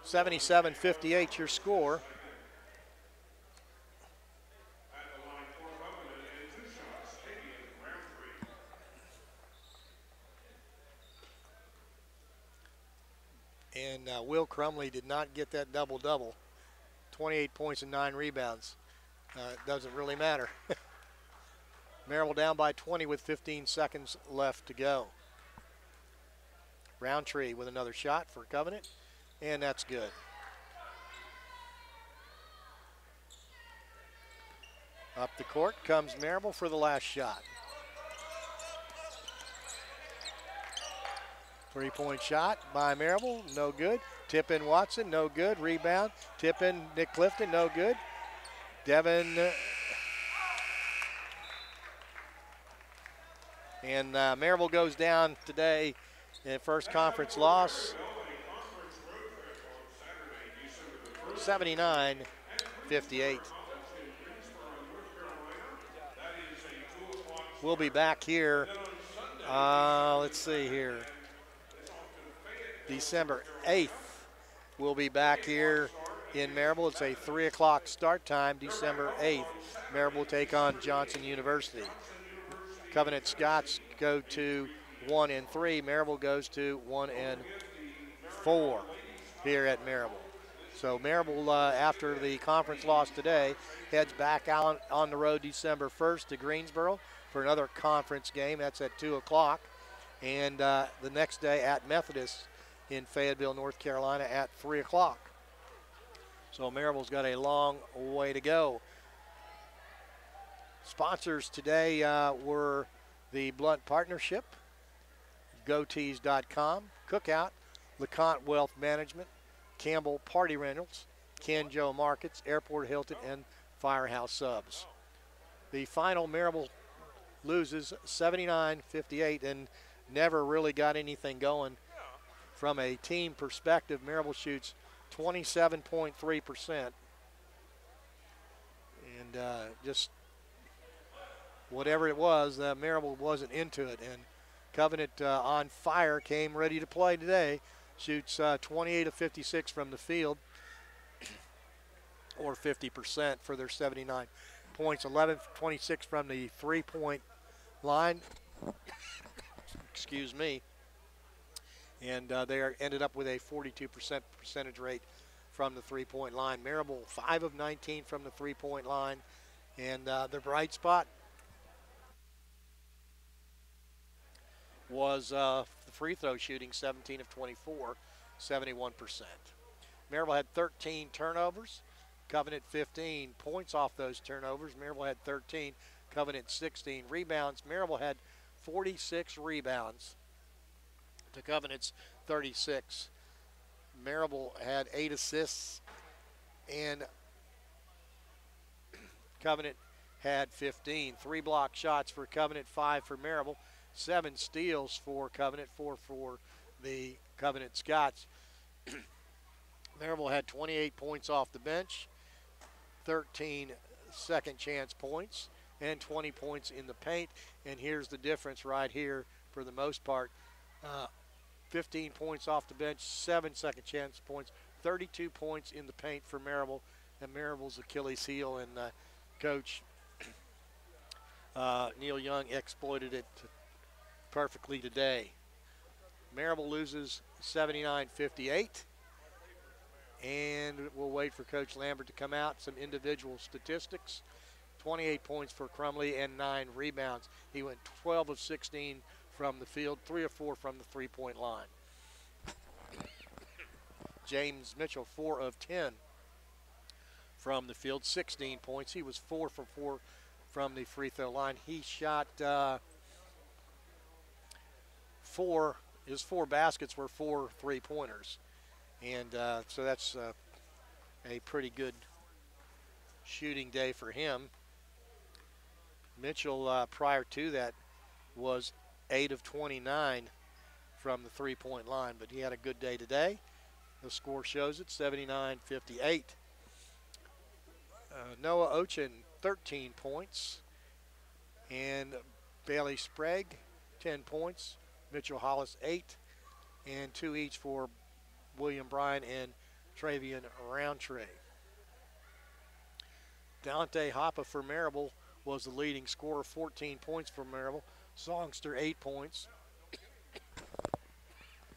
77-58 your score. And Will Crumley did not get that double-double. 28 points and 9 rebounds. It doesn't really matter. Maryville down by 20 with 15 seconds left to go. Roundtree with another shot for Covenant, and that's good. Up the court comes Maryville for the last shot. 3-point shot by Maryville, no good. Tip in Watson, no good. Rebound, tip in Nick Clifton, no good. Devin. And Maryville goes down today in first conference loss. 79-58. We'll be back here. Let's see here. December 8th. We'll be back here in Maryville. It's a 3 o'clock start time, December 8th. Maryville will take on Johnson University. Covenant Scots go to 1-3. Maryville goes to 1-4 here at Maryville. So Maryville, after the conference loss today, heads back out on the road December 1st to Greensboro for another conference game. That's at 2 o'clock. And the next day at Methodist in Fayetteville, North Carolina at 3 o'clock. So Maryville's got a long way to go. Sponsors today were the Blunt Partnership, GoTees.com, Cookout, LeConte Wealth Management, Campbell Party Rentals, Ken Joe Markets, Airport Hilton, and Firehouse Subs. The final, Maryville loses 79-58 and never really got anything going. From a team perspective, Maryville shoots 27.3%. And just whatever it was, Maryville wasn't into it. And Covenant on fire, came ready to play today. Shoots 28 of 56 from the field, or 50% for their 79 points, 11-26 from the three-point line. Excuse me. And ended up with a 42% percentage rate from the three-point line. Maryville 5 of 19 from the three-point line. And the bright spot was the free throw shooting, 17 of 24, 71%. Maryville had 13 turnovers, Covenant 15 points off those turnovers. Maryville had 13, Covenant 16 rebounds. Maryville had 46 rebounds to Covenant's 36. Maryville had 8 assists, and Covenant had 15. 3 block shots for Covenant, 5 for Maryville. 7 steals for Covenant, 4 for the Covenant Scots. Maryville had 28 points off the bench, 13 second chance points, and 20 points in the paint. And here's the difference right here for the most part. 15 points off the bench, 7 second chance points, 32 points in the paint for Maryville. And Maryville's Achilles heel, and Coach Neil Young exploited it perfectly today. Maryville loses 79-58. And we'll wait for Coach Lambert to come out. Some individual statistics. 28 points for Crumley and 9 rebounds. He went 12 of 16 from the field, 3 of 4 from the three-point line. James Mitchell, 4 of 10 from the field, 16 points. He was 4 for 4 from the free throw line. He shot his 4 baskets were 4 three-pointers. And so that's a pretty good shooting day for him. Mitchell, prior to that, was 8 of 29 from the three-point line, but he had a good day today. The score shows it, 79-58. Noah Ochin, 13 points. And Bailey Sprague, 10 points. Mitchell Hollis, 8. And 2 each for William Bryan and Travian Roundtree. Dante Hoppa for Maryville was the leading scorer, 14 points for Maryville. Songster, 8 points.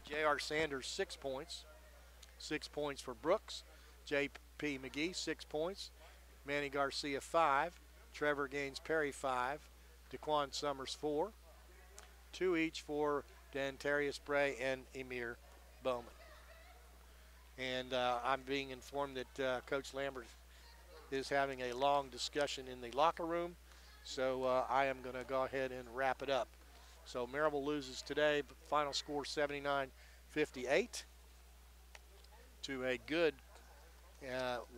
J.R. Sanders, 6 points. 6 points for Brooks. J.P. McGee, 6 points. Manny Garcia, 5. Trevor Gaines Perry, 5. DeQuan Summers, 4. 2 each for Dantarius Bray and Emir Bowman. And I'm being informed that Coach Lambert is having a long discussion in the locker room. So I am going to go ahead and wrap it up. So Maryville loses today, but final score 79-58 to a good,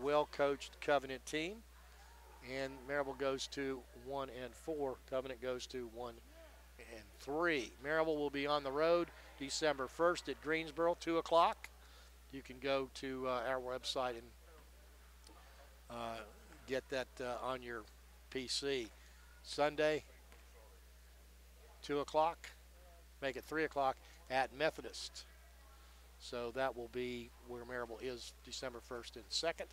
well-coached Covenant team. And Maryville goes to 1-4. Covenant goes to 1-3. Maryville will be on the road December 1st at Greensboro, 2 o'clock. You can go to our website and get that on your PC. Sunday, 2 o'clock. Make it 3 o'clock at Methodist. So that will be where Maryville is December 1st and 2nd.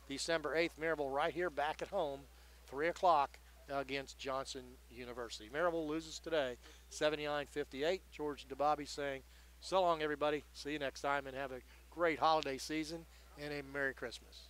December 8th, Maryville right here back at home, 3 o'clock against Johnson University. Maryville loses today, 79-58. George DeBobby saying, so long, everybody. See you next time, and have a great holiday season and a Merry Christmas.